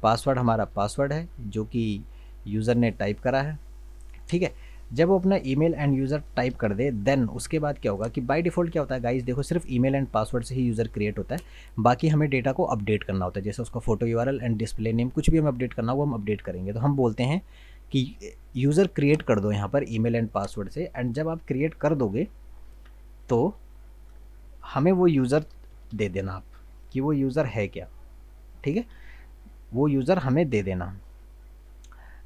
S1: पासवर्ड हमारा पासवर्ड है जो कि यूज़र ने टाइप करा है, ठीक है। जब वो अपना ईमेल एंड यूज़र टाइप कर दे, देन उसके बाद क्या होगा कि बाय डिफ़ॉल्ट क्या होता है गाइस, देखो सिर्फ ईमेल एंड पासवर्ड से ही यूज़र क्रिएट होता है। बाकी हमें डेटा को अपडेट करना होता है, जैसे उसका photo URL and display name, कुछ भी हमें अपडेट करना हो वो हम अपडेट करेंगे। तो हम बोलते हैं कि यूज़र क्रिएट कर दो यहाँ पर ईमेल एंड पासवर्ड से, एंड जब आप क्रिएट कर दोगे तो हमें वो यूज़र दे देना आप, कि वो यूज़र है क्या, ठीक है, वो यूज़र हमें दे देना।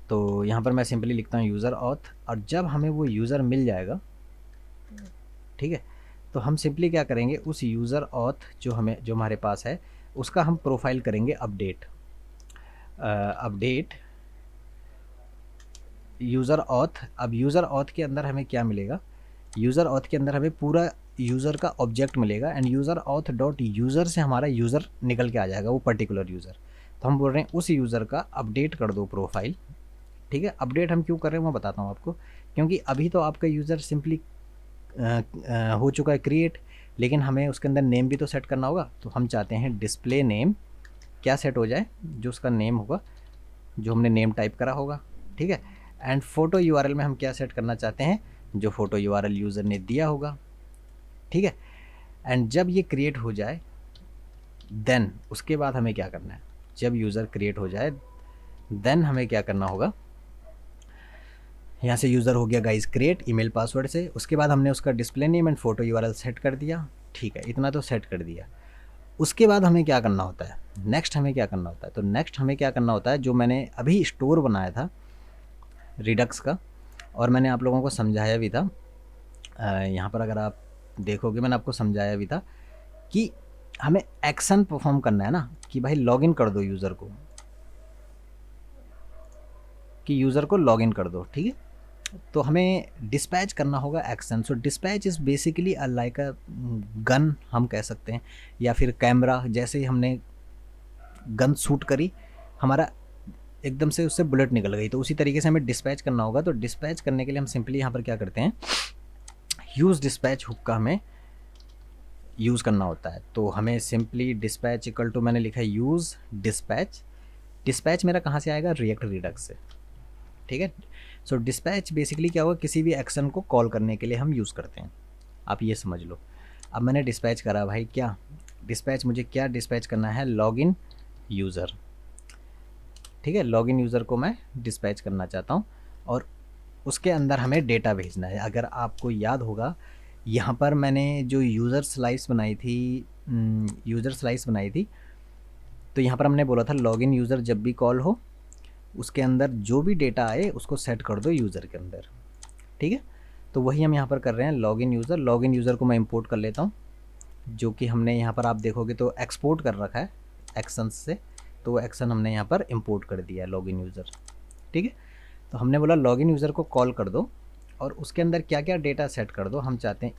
S1: तो यहाँ पर मैं सिंपली लिखता हूँ यूज़र ऑथ, और जब हमें वो यूज़र मिल जाएगा, ठीक है, तो हम सिंपली क्या करेंगे, उस यूज़र ऑथ जो हमारे पास है उसका हम प्रोफाइल करेंगे अपडेट, अपडेट यूज़र ऑथ। अब यूज़र ऑथ के अंदर हमें क्या मिलेगा, यूज़र ऑथ के अंदर हमें पूरा यूज़र का ऑब्जेक्ट मिलेगा, end user auth dot user से हमारा यूज़र निकल के आ जाएगा, वो पर्टिकुलर यूज़र। तो हम बोल रहे हैं उस यूज़र का अपडेट कर दो प्रोफाइल, ठीक है। अपडेट हम क्यों कर रहे हैं मैं बताता हूँ आपको, क्योंकि अभी तो आपका यूज़र सिंपली हो चुका है क्रिएट, लेकिन हमें उसके अंदर नेम भी तो सेट करना होगा। तो हम चाहते हैं डिस्प्ले नेम क्या सेट हो जाए, जो उसका नेम होगा, जो हमने नेम टाइप करा होगा, ठीक है। एंड फोटो यूआरएल में हम क्या सेट करना चाहते हैं, जो फोटो यूआरएल यूज़र ने दिया होगा, ठीक है। एंड जब ये क्रिएट हो जाए, देन उसके बाद हमें क्या करना है, जब यूज़र क्रिएट हो जाए देन हमें क्या करना होगा, यहाँ से यूज़र हो गया गाइस क्रिएट ईमेल पासवर्ड से, उसके बाद हमने उसका display name and photo URL set कर दिया, ठीक है, इतना तो सेट कर दिया। उसके बाद हमें क्या करना होता है, नेक्स्ट हमें क्या करना होता है, तो नेक्स्ट हमें क्या करना होता है, जो मैंने अभी स्टोर बनाया था रिडक्स का, और मैंने आप लोगों को समझाया भी था, यहाँ पर अगर आप देखोगे मैंने आपको समझाया भी था कि हमें एक्शन परफॉर्म करना है ना, कि भाई लॉगिन कर दो यूज़र को, कि यूज़र को लॉगिन कर दो, ठीक है। तो हमें डिस्पैच करना होगा action. So dispatch is basically like a gun हम कह सकते हैं, या फिर कैमरा, जैसे ही हमने गन शूट करी हमारा एकदम से उससे बुलेट निकल गई, तो उसी तरीके से हमें डिस्पैच करना होगा। तो डिस्पैच करने के लिए हम सिंपली यहाँ पर क्या करते हैं, यूज़ डिस्पैच हुक का हमें यूज़ करना होता है। तो हमें सिंपली डिस्पैच इक्वल टू, मैंने लिखा है यूज़ डिस्पैच। डिस्पैच मेरा कहाँ से आएगा, रिएक्ट रिडक्स से, ठीक है। सो डिस्पैच बेसिकली क्या होगा, किसी भी एक्शन को कॉल करने के लिए हम यूज़ करते हैं, आप ये समझ लो। अब मैंने डिस्पैच करा भाई, क्या डिस्पैच, मुझे क्या डिस्पैच करना है, लॉगिन यूज़र, ठीक है, लॉगिन यूज़र को मैं डिस्पैच करना चाहता हूँ, और उसके अंदर हमें डेटा भेजना है। अगर आपको याद होगा, यहाँ पर मैंने जो यूज़र स्लाइस बनाई थी, तो यहाँ पर हमने बोला था लॉगिन यूज़र जब भी कॉल हो उसके अंदर जो भी डेटा आए उसको सेट कर दो यूज़र के अंदर, ठीक है। तो वही हम यहाँ पर कर रहे हैं, लॉगिन यूज़र को मैं इंपोर्ट कर लेता हूँ, जो कि हमने यहाँ पर आप देखोगे तो एक्सपोर्ट कर रखा है एक्शंस से, तो वो एक्शन हमने यहाँ पर इंपोर्ट कर दिया है लॉगिन यूज़र, ठीक है। तो हमने बोला लॉगिन यूज़र को कॉल कर दो और उसके अंदर क्या क्या डेटा सेट कर दो। हम चाहते हैं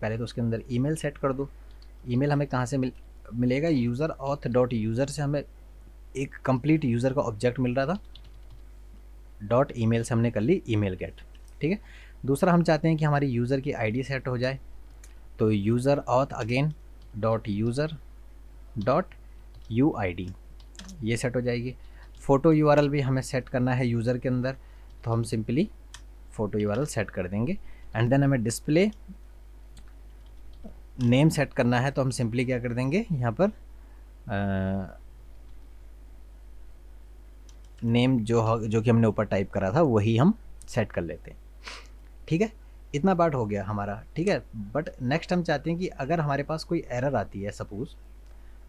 S1: पहले तो उसके अंदर ईमेल सेट कर दो। ईमेल हमें कहाँ से मिलेगा, यूज़र ऑथ डॉट यूज़र से हमें एक कंप्लीट यूज़र का ऑब्जेक्ट मिल रहा था, डॉट ईमेल से हमने कर ली ईमेल गेट, ठीक है। दूसरा हम चाहते हैं कि हमारी यूज़र की आईडी सेट हो जाए, तो user auth again dot user dot U I D, ये सेट हो जाएगी। फ़ोटो यूआरएल भी हमें सेट करना है यूज़र के अंदर, तो हम सिंपली फ़ोटो यूआरएल सेट कर देंगे। एंड देन हमें डिस्प्ले नेम सेट करना है, तो हम सिंपली क्या कर देंगे यहाँ पर नेम जो कि हमने ऊपर टाइप करा था वही हम सेट कर लेते हैं, ठीक है। इतना पार्ट हो गया हमारा, ठीक है। बट नेक्स्ट हम चाहते हैं कि अगर हमारे पास कोई एरर आती है सपोज़,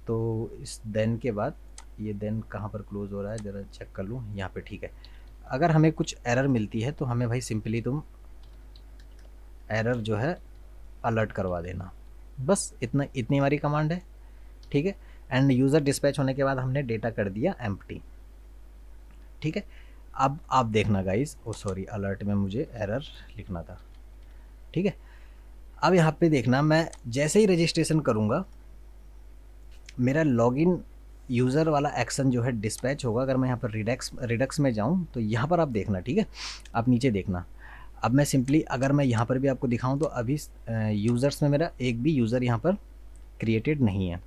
S1: तो इस देन के बाद, ये देन कहाँ पर क्लोज़ हो रहा है ज़रा चेक कर लूँ, यहाँ पे, ठीक है। अगर हमें कुछ एरर मिलती है तो हमें भाई सिंपली तुम एरर जो है अलर्ट करवा देना, बस इतनी हमारी कमांड है, ठीक है। एंड यूज़र डिस्पैच होने के बाद हमने डेटा कर दिया एम्प्टी, ठीक है। अब आप देखना गाइस, ओ सॉरी, अलर्ट में मुझे एरर लिखना था, ठीक है। अब यहाँ पे देखना, मैं जैसे ही रजिस्ट्रेशन करूँगा मेरा लॉगिन यूज़र वाला एक्शन जो है डिस्पैच होगा। अगर मैं यहाँ पर रिडक्स में जाऊँ तो यहाँ पर आप देखना, ठीक है। आप नीचे देखना, अब मैं सिंपली अगर मैं यहाँ पर भी आपको दिखाऊँ तो अभी यूज़र्स में मेरा एक भी यूज़र यहाँ पर क्रिएटेड नहीं है।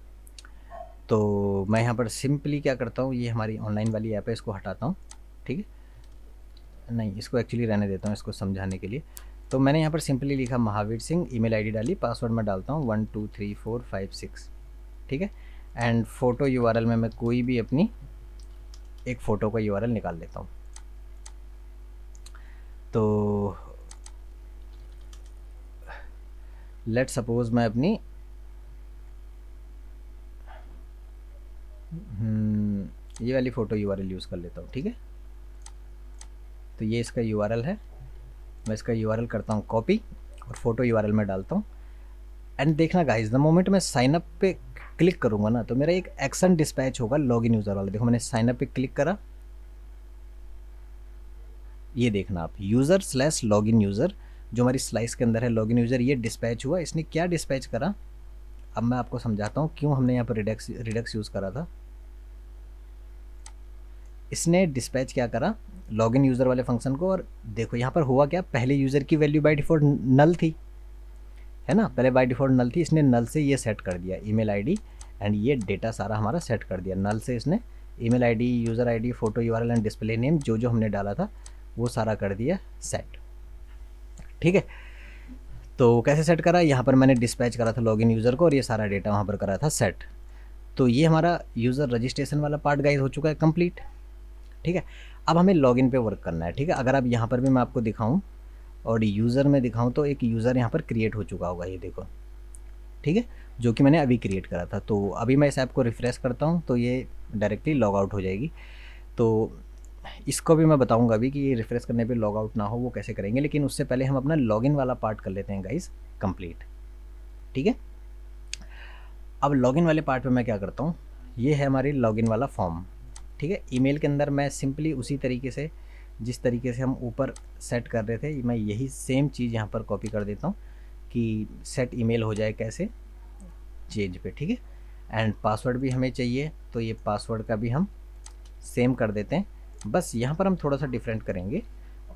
S1: तो मैं यहाँ पर सिंपली क्या करता हूँ, ये हमारी ऑनलाइन वाली ऐप है, इसको हटाता हूँ, ठीक है। नहीं, इसको एक्चुअली रहने देता हूँ इसको समझाने के लिए। तो मैंने यहाँ पर सिंपली लिखा महावीर सिंह, ईमेल आईडी डाली, पासवर्ड मैं डालता हूँ 1 2 3 4 5 6, ठीक है। एंड फ़ोटो यूआरएल में मैं कोई भी अपनी एक फ़ोटो का यूआरएल निकाल लेता हूँ। तो लेट सपोज मैं अपनी ये वाली फ़ोटो यूआरएल यूज़ कर लेता हूँ, ठीक है। तो ये इसका यूआरएल है, मैं इसका यूआरएल करता हूँ कॉपी और फ़ोटो यूआरएल में डालता हूँ। एंड देखना गाइस, द मोमेंट मैं साइन अप पे क्लिक करूँगा ना, तो मेरा एक एक्शन डिस्पैच होगा लॉगिन यूज़र वाला। देखो मैंने साइन अप पे क्लिक करा, ये देखना आप, यूज़र स्लैश लॉगिन यूज़र जो हमारी स्लाइस के अंदर है, लॉगिन यूज़र, ये डिस्पैच हुआ। इसने क्या डिस्पैच करा, अब मैं आपको समझाता हूँ क्यों हमने यहाँ पर रिडक्स यूज़ करा था। इसने डिस्पैच क्या करा, लॉगिन यूज़र वाले फंक्शन को, और देखो यहाँ पर हुआ क्या, पहले यूज़र की वैल्यू बाय डिफ़ॉल्ट नल थी, है ना, पहले बाय डिफ़ॉल्ट नल थी, इसने नल से ये सेट कर दिया ईमेल आईडी, एंड ये डेटा सारा हमारा सेट कर दिया नल से। इसने email ID, user ID, photo URL and display name जो जो हमने डाला था वो सारा कर दिया सेट, ठीक है। तो कैसे सेट करा, यहाँ पर मैंने डिस्पैच करा था लॉगिन यूज़र को और ये सारा डेटा वहाँ पर करा था सेट। तो ये हमारा यूज़र रजिस्ट्रेशन वाला पार्ट गाइस हो चुका है कंप्लीट, ठीक है। अब हमें लॉगिन पे वर्क करना है, ठीक है। अगर अब यहाँ पर भी मैं आपको दिखाऊँ और यूज़र में दिखाऊँ तो एक यूज़र यहाँ पर क्रिएट हो चुका होगा, ये देखो, ठीक है, जो कि मैंने अभी क्रिएट करा था। तो अभी मैं इस ऐप को रिफ़्रेश करता हूँ तो ये डायरेक्टली लॉग आउट हो जाएगी। तो इसको भी मैं बताऊंगा अभी कि ये रिफ़्रेश करने पे लॉग आउट ना हो वो कैसे करेंगे, लेकिन उससे पहले हम अपना लॉगिन वाला पार्ट कर लेते हैं गाइस कंप्लीट, ठीक है। अब लॉगिन वाले पार्ट पे मैं क्या करता हूँ, ये है हमारी लॉगिन वाला फॉर्म, ठीक है। ईमेल के अंदर मैं सिंपली उसी तरीके से जिस तरीके से हम ऊपर सेट कर रहे थे, मैं यही सेम चीज़ यहाँ पर कॉपी कर देता हूँ कि सेट ईमेल हो जाए कैसे, चेंज पे, ठीक है। एंड पासवर्ड भी हमें चाहिए, तो ये पासवर्ड का भी हम सेम कर देते हैं। बस यहाँ पर हम थोड़ा सा डिफरेंट करेंगे,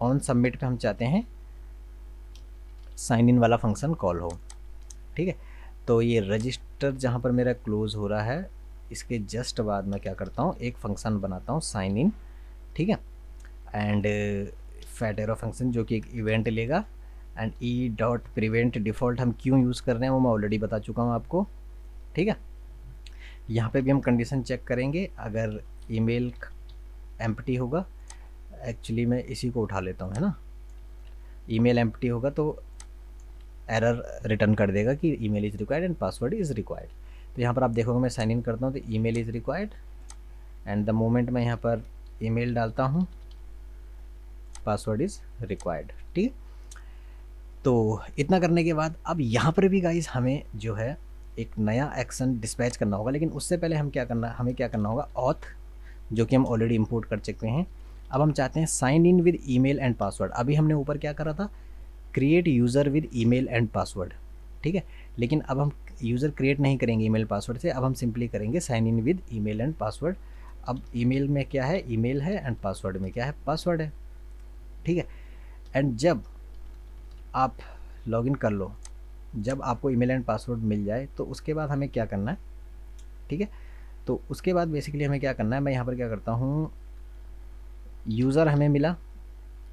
S1: ऑन सबमिट पे हम चाहते हैं साइन इन वाला फंक्शन कॉल हो, ठीक है। तो ये रजिस्टर जहाँ पर मेरा क्लोज हो रहा है, इसके जस्ट बाद मैं क्या करता हूँ, एक फंक्शन बनाता हूँ साइन इन, ठीक है। एंड फैट एरो फंक्शन जो कि एक इवेंट लेगा, and E dot prevent default हम क्यों यूज़ कर रहे हैं वो मैं ऑलरेडी बता चुका हूँ आपको, ठीक है। यहाँ पे भी हम कंडीशन चेक करेंगे, अगर ईमेल एम्प्टी होगा, एक्चुअली मैं इसी को उठा लेता हूँ, है ना, ईमेल एम्प्टी होगा तो एरर रिटर्न कर देगा कि email is required and password is required. तो यहाँ पर आप देखोगे मैं साइन इन करता हूँ तो email is required, and the moment मैं यहाँ पर ईमेल डालता हूँ पासवर्ड इज़ रिक्वायर्ड, ठीक है। तो इतना करने के बाद अब यहाँ पर भी गाइस हमें जो है एक नया एक्शन डिस्पैच करना होगा, लेकिन उससे पहले हमें क्या करना होगा, ऑथ जो कि हम ऑलरेडी इंपोर्ट कर चुके हैं। अब हम चाहते हैं sign in with email and password. अभी हमने ऊपर क्या करा था, create user with email and password, ठीक है। लेकिन अब हम यूज़र क्रिएट नहीं करेंगे ईमेल पासवर्ड से, अब हम सिंपली करेंगे sign in with email and password. अब ईमेल में क्या है, ईमेल है, एंड पासवर्ड में क्या है, पासवर्ड है, ठीक है। एंड जब आप लॉगिन कर लो, जब आपको ईमेल एंड पासवर्ड मिल जाए तो उसके बाद हमें क्या करना है, ठीक है। तो उसके बाद बेसिकली हमें क्या करना है, मैं यहाँ पर क्या करता हूँ, यूज़र हमें मिला,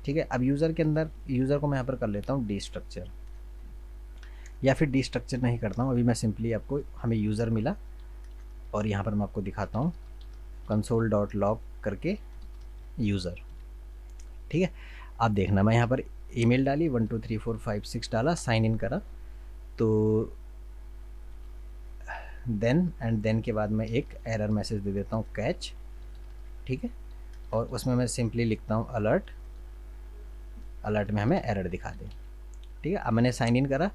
S1: ठीक है। अब यूज़र के अंदर यूज़र को मैं यहाँ पर कर लेता हूँ डिस्ट्रक्चर, या फिर डिस्ट्रक्चर नहीं करता हूँ, अभी मैं सिंपली आपको, हमें यूज़र मिला और यहाँ पर मैं आपको दिखाता हूँ कंसोल डॉट लॉग करके यूज़र, ठीक है। आप देखना मैं यहाँ पर ईमेल डाली 1 2 3 4 5 6 डाला, साइन इन करा, तो देन के बाद मैं एक एरर मैसेज दे देता हूँ कैच, ठीक है। और उसमें मैं सिंपली लिखता हूँ अलर्ट, अलर्ट में हमें एरर दिखा दे, ठीक है। अब मैंने साइन इन करा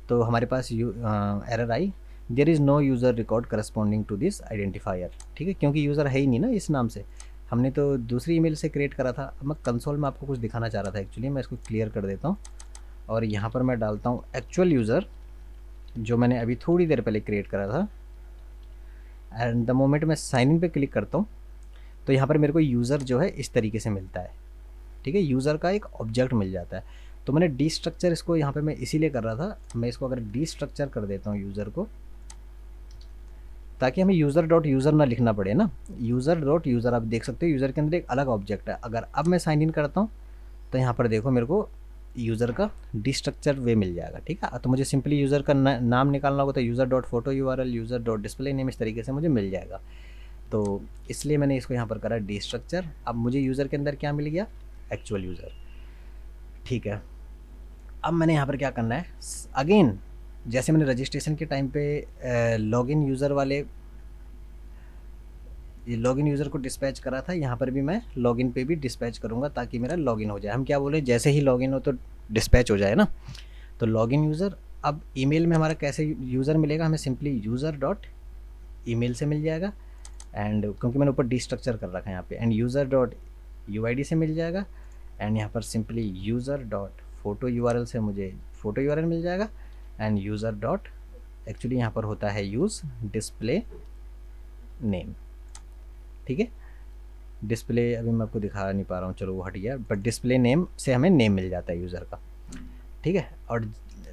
S1: तो हमारे पास एरर आई, there is no user record corresponding to this identifier, ठीक है, क्योंकि यूज़र है ही नहीं ना इस नाम से, हमने तो दूसरी ईमेल से क्रिएट करा था। अब मैं कंसोल में आपको कुछ दिखाना चाह रहा था एक्चुअली, मैं इसको क्लियर कर देता हूँ और यहाँ पर मैं डालता हूँ एक्चुअल यूज़र जो मैंने अभी थोड़ी देर पहले क्रिएट करा था, एंड द मोमेंट मैं साइन इन पे क्लिक करता हूँ तो यहाँ पर मेरे को यूज़र जो है इस तरीके से मिलता है, ठीक है, यूज़र का एक ऑब्जेक्ट मिल जाता है। तो मैंने डिस्ट्रक्चर इसको यहाँ पे मैं इसीलिए कर रहा था, मैं इसको अगर डिस्ट्रक्चर कर देता हूँ यूज़र को, ताकि हमें यूज़र डॉट यूज़र ना लिखना पड़े ना, यूज़र डॉट यूज़र, आप देख सकते हो यूज़र के अंदर एक अलग ऑब्जेक्ट है। अगर अब मैं साइन इन करता हूँ तो यहाँ पर देखो मेरे को यूज़र का डिस्ट्रक्चर वे मिल जाएगा, ठीक है। तो मुझे सिंपली यूज़र का नाम निकालना होगा तो user dot photo URL, user dot display name, इस तरीके से मुझे मिल जाएगा। तो इसलिए मैंने इसको यहाँ पर करा डिस्ट्रक्चर। अब मुझे यूज़र के अंदर क्या मिल गया, एक्चुअल यूज़र, ठीक है। अब मैंने यहाँ पर क्या करना है, अगेन जैसे मैंने रजिस्ट्रेशन के टाइम पे लॉगिन यूज़र वाले ये लॉगिन यूज़र को डिस्पैच करा था, यहाँ पर भी मैं लॉगिन पे भी डिस्पैच करूँगा ताकि मेरा लॉगिन हो जाए। हम क्या बोले, जैसे ही लॉगिन हो तो डिस्पैच हो जाए ना। तो लॉगिन यूज़र, अब ईमेल में हमारा कैसे यूज़र मिलेगा, हमें सिंपली यूज़र डॉट ईमेल से मिल जाएगा, एंड क्योंकि मैंने ऊपर डी स्ट्रक्चर कर रखा है यहाँ पे, एंड यूज़र डॉट UID से मिल जाएगा, एंड यहाँ पर simply user dot photo URL से मुझे फोटो URL मिल जाएगा, एंड यूज़र डॉट एक्चुअली यहाँ पर होता है यूज़ डिस्प्ले नेम, ठीक है। डिस्प्ले अभी मैं आपको दिखा नहीं पा रहा हूँ, चलो वो हट गया, बट डिस्प्ले नेम से हमें नेम मिल जाता है यूज़र का, ठीक है। और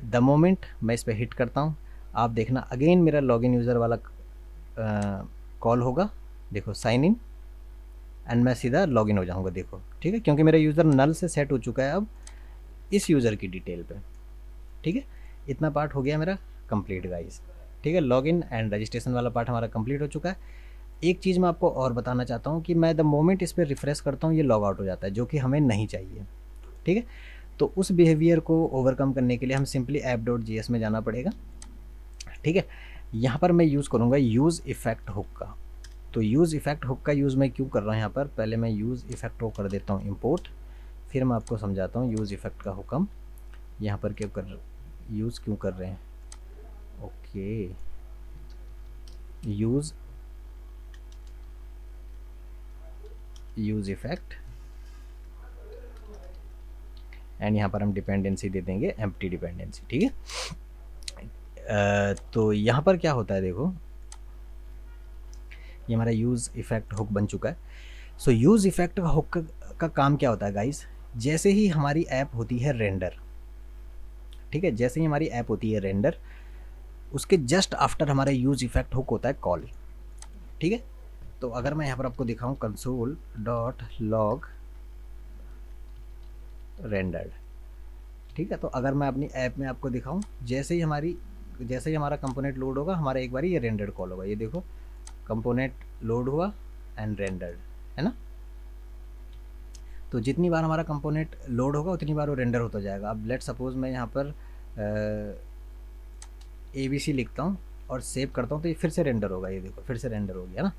S1: द मोमेंट मैं इस पर हिट करता हूँ, आप देखना अगेन मेरा लॉगिन यूज़र वाला कॉल होगा, देखो साइन इन, एंड मैं सीधा लॉगिन हो जाऊँगा, देखो, ठीक है, क्योंकि मेरा यूज़र नल से सेट हो चुका है अब इस यूज़र की डिटेल पे, ठीक है। इतना पार्ट हो गया मेरा कंप्लीट गाइस, ठीक है। लॉगिन एंड रजिस्ट्रेशन वाला पार्ट हमारा कंप्लीट हो चुका है। एक चीज़ मैं आपको और बताना चाहता हूँ कि मैं द मोमेंट इस पर रिफ़्रेश करता हूँ ये लॉग आउट हो जाता है, जो कि हमें नहीं चाहिए, ठीक है। तो उस बिहेवियर को ओवरकम करने के लिए हम सिंपली app.js में जाना पड़ेगा, ठीक है। यहाँ पर मैं यूज़ करूँगा यूज़ इफ़ेक्ट हुक का। तो यूज़ इफ़ेक्ट हुक का यूज़ मैं क्यों कर रहा हूँ यहाँ पर, पहले मैं यूज़ इफ़ेक्ट को कर देता हूँ इम्पोर्ट, फिर मैं आपको समझाता हूँ यूज़ इफ़ेक्ट का हुक्म यहाँ पर यूज़ क्यों कर रहे हैं। ओके, यूज़ इफ़ेक्ट, एंड यहाँ पर हम डिपेंडेंसी दे देंगे एम्प्टी डिपेंडेंसी, ठीक है। तो यहाँ पर क्या होता है, देखो ये हमारा यूज़ इफ़ेक्ट हुक बन चुका है। सो यूज़ इफ़ेक्ट हुक का काम क्या होता है गाइस, जैसे ही हमारी ऐप होती है रेंडर, ठीक है, जैसे ही हमारी ऐप होती है रेंडर, उसके जस्ट आफ्टर हमारा यूज़ इफ़ेक्ट हुक होता है कॉल, ठीक है। तो अगर मैं यहाँ पर आपको दिखाऊँ कंसोल डॉट लॉग रेंडर्ड, ठीक है। तो अगर मैं अपनी ऐप में आपको दिखाऊं, जैसे ही हमारा कंपोनेंट लोड होगा, हमारा एक बार ये रेंडर्ड कॉल होगा, ये देखो कंपोनेंट लोड हुआ एंड रेंडर्ड, है ना। तो जितनी बार हमारा कंपोनेंट लोड होगा उतनी बार वो रेंडर होता जाएगा। अब लेट सपोज मैं यहाँ पर ABC लिखता हूँ और सेव करता हूँ तो ये फिर से रेंडर होगा, ये देखो फिर से रेंडर हो गया ना।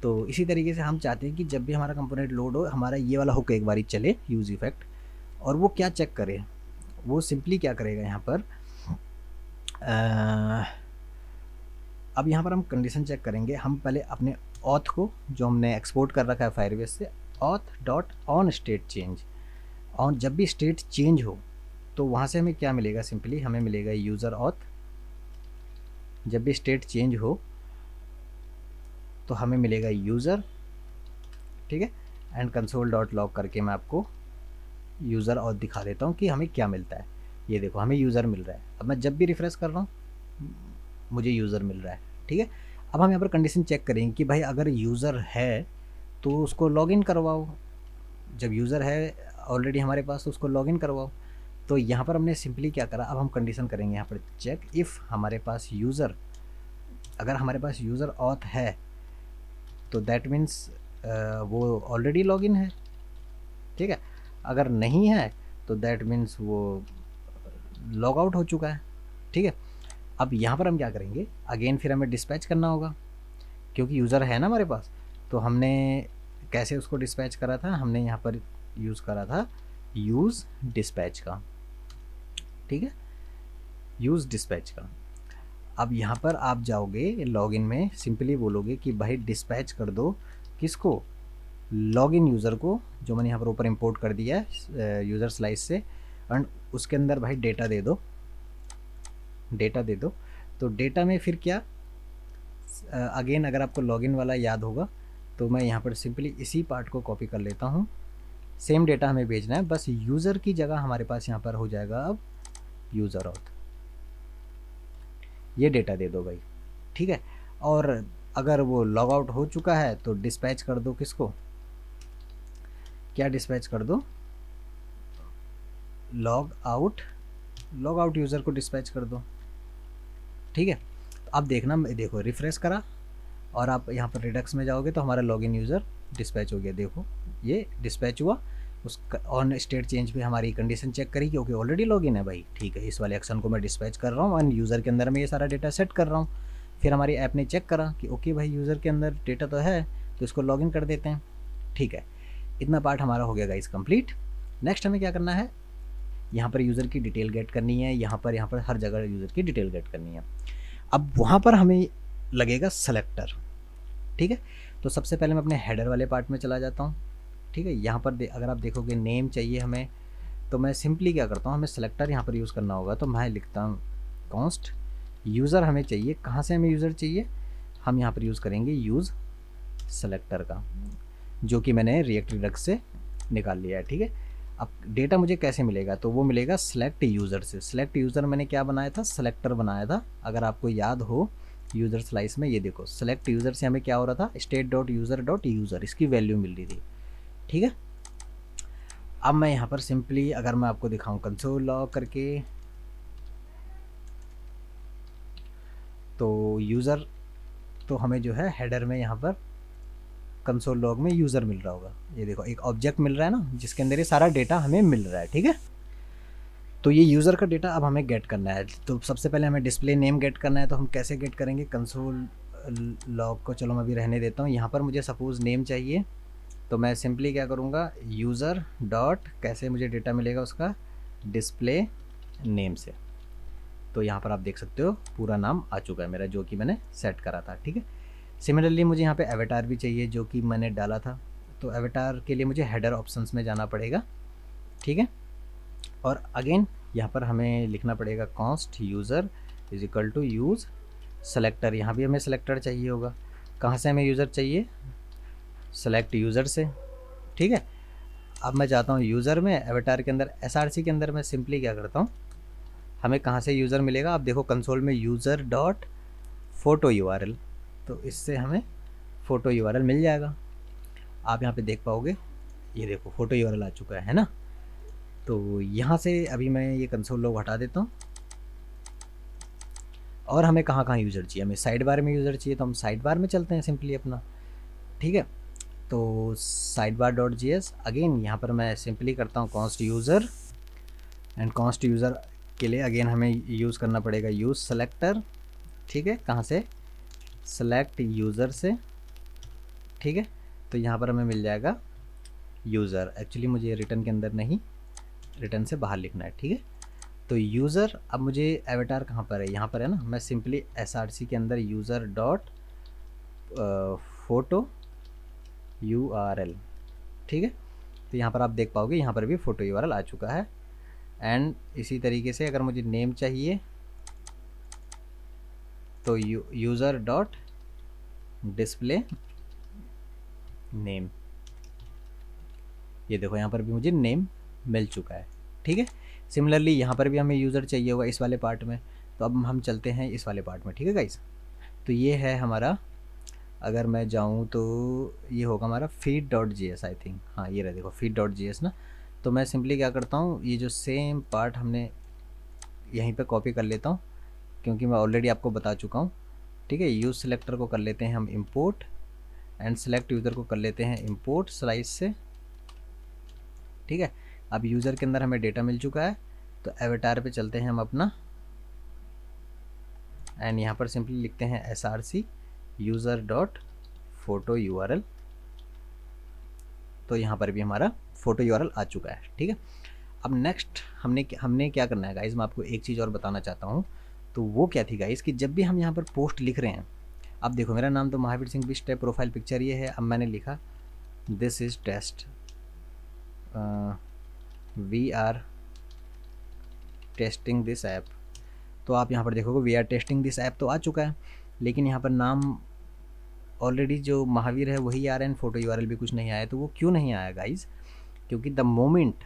S1: तो इसी तरीके से हम चाहते हैं कि जब भी हमारा कंपोनेंट लोड हो, हमारा ये वाला हुक एक बारी चले यूज़ इफ़ेक्ट, और वो क्या चेक करे, वो सिंपली क्या करेगा यहाँ पर, अब यहाँ पर हम कंडीशन चेक करेंगे। हम पहले अपने ऑथ को, जो हमने एक्सपोर्ट कर रखा है फायरबेस से, auth dot on state change, on जब भी स्टेट चेंज हो तो वहाँ से हमें क्या मिलेगा, सिंपली हमें मिलेगा यूज़र ऑथ, जब भी स्टेट चेंज हो तो हमें मिलेगा यूज़र, ठीक है। एंड कंसोल डॉट लॉग करके मैं आपको यूज़र ऑथ दिखा देता हूँ कि हमें क्या मिलता है। ये देखो हमें यूज़र मिल रहा है। अब मैं जब भी रिफ्रेश कर रहा हूँ मुझे यूज़र मिल रहा है, ठीक है। अब हम यहाँ पर कंडीशन चेक करेंगे कि भाई अगर यूज़र है तो उसको लॉगिन करवाओ, जब यूज़र है ऑलरेडी हमारे पास तो उसको लॉगिन करवाओ। तो यहाँ पर हमने सिंपली क्या करा, अब हम कंडीशन करेंगे यहाँ पर चेक इफ़ हमारे पास यूज़र, अगर हमारे पास यूज़र ऑथ है तो दैट मीन्स वो ऑलरेडी लॉगिन है, ठीक है। अगर नहीं है तो दैट मीन्स वो लॉग आउट हो चुका है, ठीक है। अब यहाँ पर हम क्या करेंगे, अगेन फिर हमें डिस्पैच करना होगा क्योंकि यूज़र है ना हमारे पास। तो हमने कैसे उसको डिस्पैच करा था, हमने यहाँ पर यूज़ करा था यूज़ डिस्पैच का, ठीक है, यूज़ डिस्पैच का। अब यहाँ पर आप जाओगे लॉगिन में, सिंपली बोलोगे कि भाई डिस्पैच कर दो किसको, लॉगिन यूज़र को, जो मैंने यहाँ पर ऊपर इंपोर्ट कर दिया है यूज़र स्लाइस से, एंड उसके अंदर भाई डेटा दे दो, डेटा दे दो। तो डेटा में फिर क्या, अगेन अगर आपको लॉगिन वाला याद होगा तो मैं यहाँ पर सिंपली इसी पार्ट को कॉपी कर लेता हूँ। सेम डेटा हमें भेजना है, बस यूज़र की जगह हमारे पास यहाँ पर हो जाएगा अब यूज़र ऑथ, ये डेटा दे दो भाई, ठीक है। और अगर वो लॉग आउट हो चुका है तो डिस्पैच कर दो किसको, क्या डिस्पैच कर दो, लॉग आउट यूज़र को डिस्पैच कर दो। ठीक है, तो अब देखना, देखो रिफ़्रेश करा और आप यहाँ पर रिडक्स में जाओगे तो हमारा लॉगिन यूज़र डिस्पैच हो गया। देखो ये डिस्पैच हुआ। उसका ऑन स्टेट चेंज पे हमारी कंडीशन चेक करी क्योंकि ऑलरेडी लॉगिन है भाई। ठीक है, इस वाले एक्शन को मैं डिस्पैच कर रहा हूँ एंड यूज़र के अंदर मैं ये सारा डेटा सेट कर रहा हूँ। फिर हमारी ऐप ने चेक करा कि ओके भाई यूज़र के अंदर डेटा तो है, तो इसको लॉगिन कर देते हैं। ठीक है, इतना पार्ट हमारा हो गया गाइस कंप्लीट। नेक्स्ट हमें क्या करना है, यहाँ पर यूज़र की डिटेल गेट करनी है, यहाँ पर हर जगह यूज़र की डिटेल गेट करनी है। अब वहाँ पर हमें लगेगा सेलेक्टर। ठीक है, तो सबसे पहले मैं अपने हेडर वाले पार्ट में चला जाता हूँ। ठीक है, यहाँ पर अगर आप देखोगे नेम चाहिए हमें, तो मैं सिंपली क्या करता हूँ, हमें सेलेक्टर यहाँ पर यूज़ करना होगा, तो मैं लिखता हूँ कॉन्स्ट यूज़र हमें चाहिए। कहाँ से हमें यूज़र चाहिए, हम यहाँ पर यूज़ करेंगे यूज़ सेलेक्टर का, जो कि मैंने रिएक्ट रिडक्स से निकाल लिया है। ठीक है, अब डेटा मुझे कैसे मिलेगा, तो वो मिलेगा सेलेक्ट यूज़र से। सेलेक्ट यूज़र मैंने क्या बनाया था, सेलेक्टर बनाया था, अगर आपको याद हो यूज़र स्लाइस में। ये देखो सेलेक्ट यूज़र से हमें क्या हो रहा था, state.user.user इसकी वैल्यू मिल रही थी। ठीक है, अब मैं यहाँ पर सिंपली अगर मैं आपको दिखाऊं कंसोल लॉग करके, तो यूज़र तो हमें जो है हेडर में यहाँ पर कंसोल लॉग में यूज़र मिल रहा होगा। ये देखो एक ऑब्जेक्ट मिल रहा है ना, जिसके अंदर ये सारा डेटा हमें मिल रहा है। ठीक है, तो ये यूज़र का डेटा अब हमें गेट करना है। तो सबसे पहले हमें डिस्प्ले नेम गेट करना है, तो हम कैसे गेट करेंगे, कंसोल लॉग को चलो मैं अभी रहने देता हूँ। यहाँ पर मुझे सपोज़ नेम चाहिए, तो मैं सिंपली क्या करूँगा, यूज़र डॉट कैसे मुझे डेटा मिलेगा उसका, डिस्प्ले नेम से। तो यहाँ पर आप देख सकते हो पूरा नाम आ चुका है मेरा, जो कि मैंने सेट करा था। ठीक है, सिमिलरली मुझे यहाँ पे एवेटार भी चाहिए, जो कि मैंने डाला था। तो एवेटार के लिए मुझे हेडर ऑप्शंस में जाना पड़ेगा। ठीक है, और अगेन यहाँ पर हमें लिखना पड़ेगा const user is equal to use selector. यहाँ भी हमें सेलेक्टर चाहिए होगा। कहाँ से हमें यूज़र चाहिए, सेलेक्ट यूज़र से। ठीक है, अब मैं जाता हूँ यूज़र में, एवेटार के अंदर SRC के अंदर मैं सिंपली क्या करता हूँ, हमें कहाँ से यूज़र मिलेगा, आप देखो कंसोल में यूज़र डॉट फोटो URL, तो इससे हमें फ़ोटो URL मिल जाएगा। आप यहाँ पे देख पाओगे, ये देखो फ़ोटो URL आ चुका है ना। तो यहाँ से अभी मैं ये कंसोल लॉग हटा देता हूँ। और हमें कहाँ कहाँ यूज़र चाहिए, हमें साइड बार में यूज़र चाहिए, तो हम साइड बार में चलते हैं सिंपली अपना। ठीक है, तो side bar dot JS again यहाँ पर मैं सिंपली करता हूँ const user, and const user के लिए अगेन हमें यूज़ करना पड़ेगा यूज़ सेलेक्टर। ठीक है, कहाँ से, सेलेक्ट यूज़र से। ठीक है, तो यहाँ पर हमें मिल जाएगा यूज़र। एक्चुअली मुझे रिटर्न के अंदर नहीं, रिटर्न से बाहर लिखना है। ठीक है, तो यूज़र, अब मुझे एवेटार कहाँ पर है, यहाँ पर है ना। मैं सिंपली SRC के अंदर यूज़र डॉट फोटो URL। ठीक है, तो यहाँ पर आप देख पाओगे यहाँ पर भी फ़ोटो URL आ चुका है। एंड इसी तरीके से अगर मुझे नेम चाहिए, तो यूज़र डॉट डिस्प्ले नेम, ये देखो यहाँ पर भी मुझे नेम मिल चुका है। ठीक है, सिमिलरली यहाँ पर भी हमें यूज़र चाहिए होगा इस वाले पार्ट में। तो अब हम चलते हैं इस वाले पार्ट में। ठीक है गाइस, तो ये है हमारा, अगर मैं जाऊँ तो ये होगा हमारा feed dot JS I think. हाँ ये रहा, देखो feed डॉट JS ना। तो मैं सिंपली क्या करता हूँ, ये जो सेम पार्ट हमने यहीं पे कॉपी कर लेता हूँ, क्योंकि मैं ऑलरेडी आपको बता चुका हूँ। ठीक है, यूज़ सेलेक्टर को कर लेते हैं हम इंपोर्ट, एंड सेलेक्ट यूज़र को कर लेते हैं इंपोर्ट स्लाइस से। ठीक है, अब यूज़र के अंदर हमें डेटा मिल चुका है, तो एवेटार पे चलते हैं हम अपना, एंड यहाँ पर सिंपली लिखते हैं SRC user dot photo URL। तो यहाँ पर भी हमारा फ़ोटो URL आ चुका है। ठीक है, अब नेक्स्ट हमने क्या करना है गाइज़, मैं आपको एक चीज़ और बताना चाहता हूँ। तो वो क्या थी गाइज़, कि जब भी हम यहाँ पर पोस्ट लिख रहे हैं, अब देखो मेरा नाम तो महावीर सिंह बिष्ट है, प्रोफाइल पिक्चर ये है। अब मैंने लिखा this is test, we are testing this app. तो आप यहाँ पर देखोगे we are testing this app तो आ चुका है, लेकिन यहाँ पर नाम ऑलरेडी जो महावीर है वही आ रहा है, फ़ोटो URL भी कुछ नहीं आया। तो वो क्यों नहीं आया गाइज़, क्योंकि द मोमेंट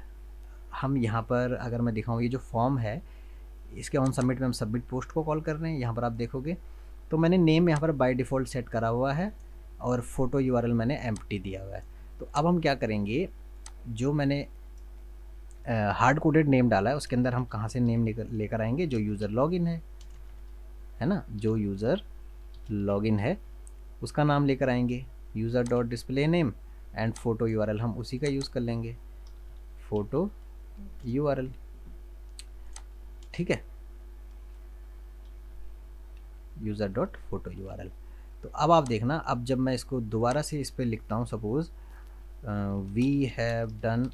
S1: हम यहाँ पर अगर मैं दिखाऊँ, ये जो फॉर्म है इसके ऑन सबमिट में हम सबमिट पोस्ट को कॉल कर रहे हैं। यहाँ पर आप देखोगे तो मैंने नेम यहाँ पर बाय डिफ़ॉल्ट सेट करा हुआ है, और फ़ोटो URL मैंने एम्प्टी दिया हुआ है। तो अब हम क्या करेंगे, जो मैंने हार्ड कोडेड नेम डाला है, उसके अंदर हम कहाँ से नेम लेकर आएंगे, जो यूज़र लॉगिन है ना, जो यूज़र लॉगिन है उसका नाम लेकर आएंगे, user dot display name and photo URL हम उसी का यूज़ कर लेंगे, फोटो यूआरएल। ठीक है, यूज़र डॉट फोटो यूआरएल। तो अब आप देखना, अब जब मैं इसको दोबारा से इस पर लिखता हूँ, suppose we have done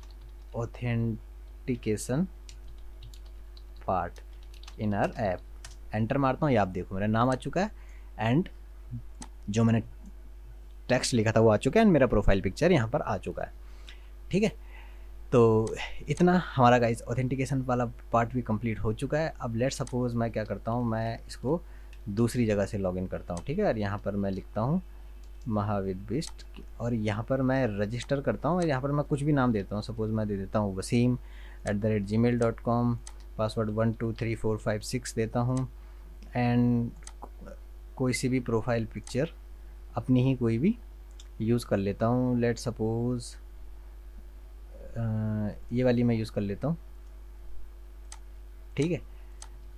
S1: authentication part in our app, enter मारता हूँ, ये आप देखो मेरा नाम आ चुका है एंड जो मैंने टेक्स्ट लिखा था वो आ चुका है एंड मेरा प्रोफाइल पिक्चर यहाँ पर आ चुका है। ठीक है, तो इतना हमारा गाइस ऑथेंटिकेशन वाला पार्ट भी कंप्लीट हो चुका है। अब लेट सपोज मैं क्या करता हूँ, मैं इसको दूसरी जगह से लॉगिन करता हूँ। ठीक है, और यहाँ पर मैं लिखता हूँ महाविद बिस्ट और यहाँ पर मैं रजिस्टर करता हूँ और यहाँ पर मैं कुछ भी नाम देता हूँ, सपोज़ मैं दे देता हूँ wasim@gmail.com, पासवर्ड 1 2 3 4 5 6 देता हूँ एंड कोई सी भी प्रोफाइल पिक्चर अपनी ही कोई भी यूज़ कर लेता हूँ। लेट सपोज़ ये वाली मैं यूज़ कर लेता हूँ। ठीक है,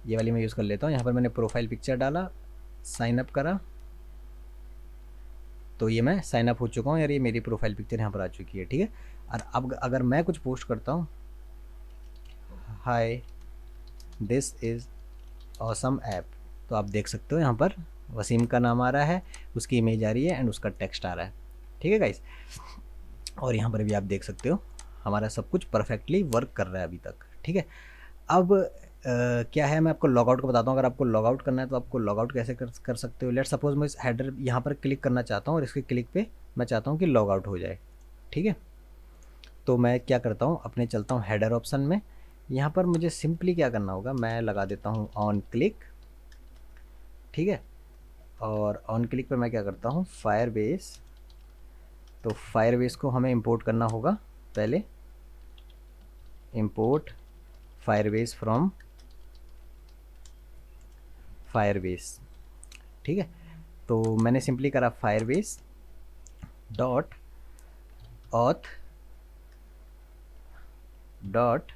S1: ये वाली मैं यूज़ कर लेता हूँ। यहाँ पर मैंने प्रोफाइल पिक्चर डाला, साइन अप करा, तो ये मैं साइन अप हो चुका हूँ यार, ये मेरी प्रोफाइल पिक्चर यहाँ पर आ चुकी है। ठीक है, और अब अगर मैं कुछ पोस्ट करता हूँ, hi this is awesome app, तो आप देख सकते हो यहाँ पर वसीम का नाम आ रहा है, उसकी इमेज आ रही है एंड उसका टेक्स्ट आ रहा है। ठीक है गाइस, और यहाँ पर भी आप देख सकते हो हमारा सब कुछ परफेक्टली वर्क कर रहा है अभी तक। ठीक है, अब क्या है, मैं आपको लॉगआउट को बताता हूँ। अगर आपको लॉगआउट करना है तो आपको लॉगआउट कैसे कर सकते हो। लेट सपोज मैं इस हेडर यहाँ पर क्लिक करना चाहता हूँ और इसके क्लिक पे मैं चाहता हूँ कि लॉगआउट हो जाए। ठीक है, तो मैं क्या करता हूँ, अपने चलता हूँ हेडर ऑप्शन में, यहाँ पर मुझे सिंपली क्या करना होगा, मैं लगा देता हूँ ऑन क्लिक। ठीक है, और ऑन क्लिक पे मैं क्या करता हूँ, फायरबेस, तो फायरबेस को हमें इंपोर्ट करना होगा। पहले इंपोर्ट फायरबेस फ्रॉम फायरबेस। ठीक है, तो मैंने सिंपली करा Firebase dot auth dot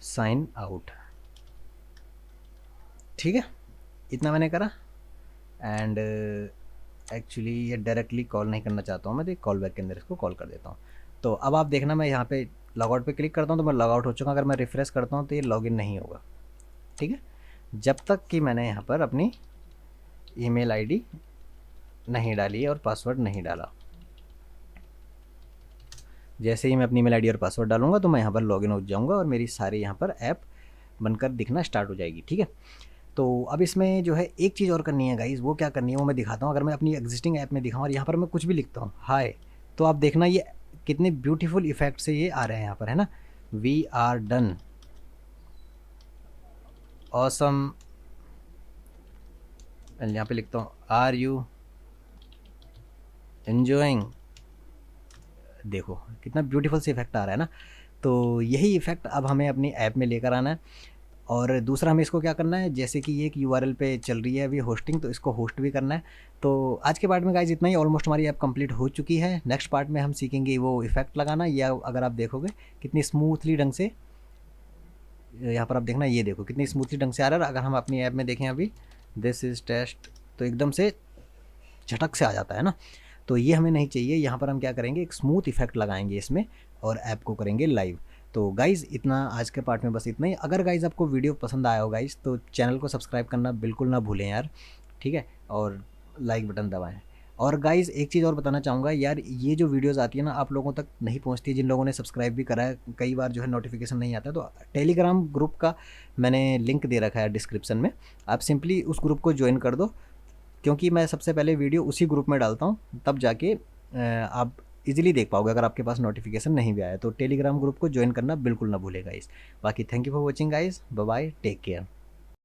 S1: sign out. ठीक है, इतना मैंने करा एंड एक्चुअली ये डायरेक्टली कॉल नहीं करना चाहता हूँ मैं, तो कॉल बैक के अंदर इसको कॉल कर देता हूँ। तो अब आप देखना, मैं यहाँ पे लॉगआउट पे क्लिक करता हूँ तो मैं लॉगआउट हो चुका। अगर मैं रिफ्रेश करता हूँ तो ये लॉगिन नहीं होगा। ठीक है, जब तक कि मैंने यहाँ पर अपनी ईमेल आईडी नहीं डाली और पासवर्ड नहीं डाला। जैसे ही मैं अपनी ईमेल आईडी और पासवर्ड डालूंगा तो मैं यहाँ पर लॉगिन हो जाऊँगा और मेरी सारी यहाँ पर ऐप बनकर दिखना स्टार्ट हो जाएगी। ठीक है, तो अब इसमें जो है एक चीज़ और करनी है गाइस, वो क्या करनी है वो मैं दिखाता हूँ। अगर मैं अपनी एग्जिस्टिंग ऐप में दिखाऊँ और यहाँ पर मैं कुछ भी लिखता हूँ हाय, तो आप देखना ये कितने ब्यूटीफुल इफेक्ट से ये आ रहे हैं यहाँ पर, है ना। वी आर डन ऑसम, यहाँ पे लिखता हूँ आर यू एंजॉइंग, देखो कितना ब्यूटीफुल से इफेक्ट आ रहा है ना। तो यही इफेक्ट अब हमें अपनी ऐप में लेकर आना है। और दूसरा हमें इसको क्या करना है, जैसे कि ये एक यूआरएल पे चल रही है अभी होस्टिंग, तो इसको होस्ट भी करना है। तो आज के पार्ट में गाइज इतना ही, ऑलमोस्ट हमारी ऐप कंप्लीट हो चुकी है। नेक्स्ट पार्ट में हम सीखेंगे वो इफेक्ट लगाना, या अगर आप देखोगे कितनी स्मूथली ढंग से यहाँ पर आप देखना, ये देखो कितनी स्मूथली ढंग से आ रहा है। अगर हम अपनी ऐप में देखें अभी दिस इज़ टेस्ट, तो एकदम से झटक से आ जाता है ना। तो ये हमें नहीं चाहिए। यहाँ पर हम क्या करेंगे, एक स्मूथ इफेक्ट लगाएंगे इसमें और ऐप को करेंगे लाइव। तो गाइज़ इतना आज के पार्ट में बस इतना ही। अगर गाइज़ आपको वीडियो पसंद आया हो गाइज़, तो चैनल को सब्सक्राइब करना बिल्कुल ना भूलें यार। ठीक है, और लाइक बटन दबाएं। और गाइज़ एक चीज़ और बताना चाहूँगा यार, ये जो वीडियोस आती है ना आप लोगों तक नहीं पहुँचती, जिन लोगों ने सब्सक्राइब भी करा है, कई बार जो है नोटिफिकेशन नहीं आता। तो टेलीग्राम ग्रुप का मैंने लिंक दे रखा है डिस्क्रिप्शन में, आप सिंपली उस ग्रुप को ज्वाइन कर दो, क्योंकि मैं सबसे पहले वीडियो उसी ग्रुप में डालता हूँ, तब जाके आप इजीली देख पाओगे अगर आपके पास नोटिफिकेशन नहीं भी आया। तो टेलीग्राम ग्रुप को ज्वाइन करना बिल्कुल ना भूलेगा इस। बाकी thank you for watching guys, bye bye, take care.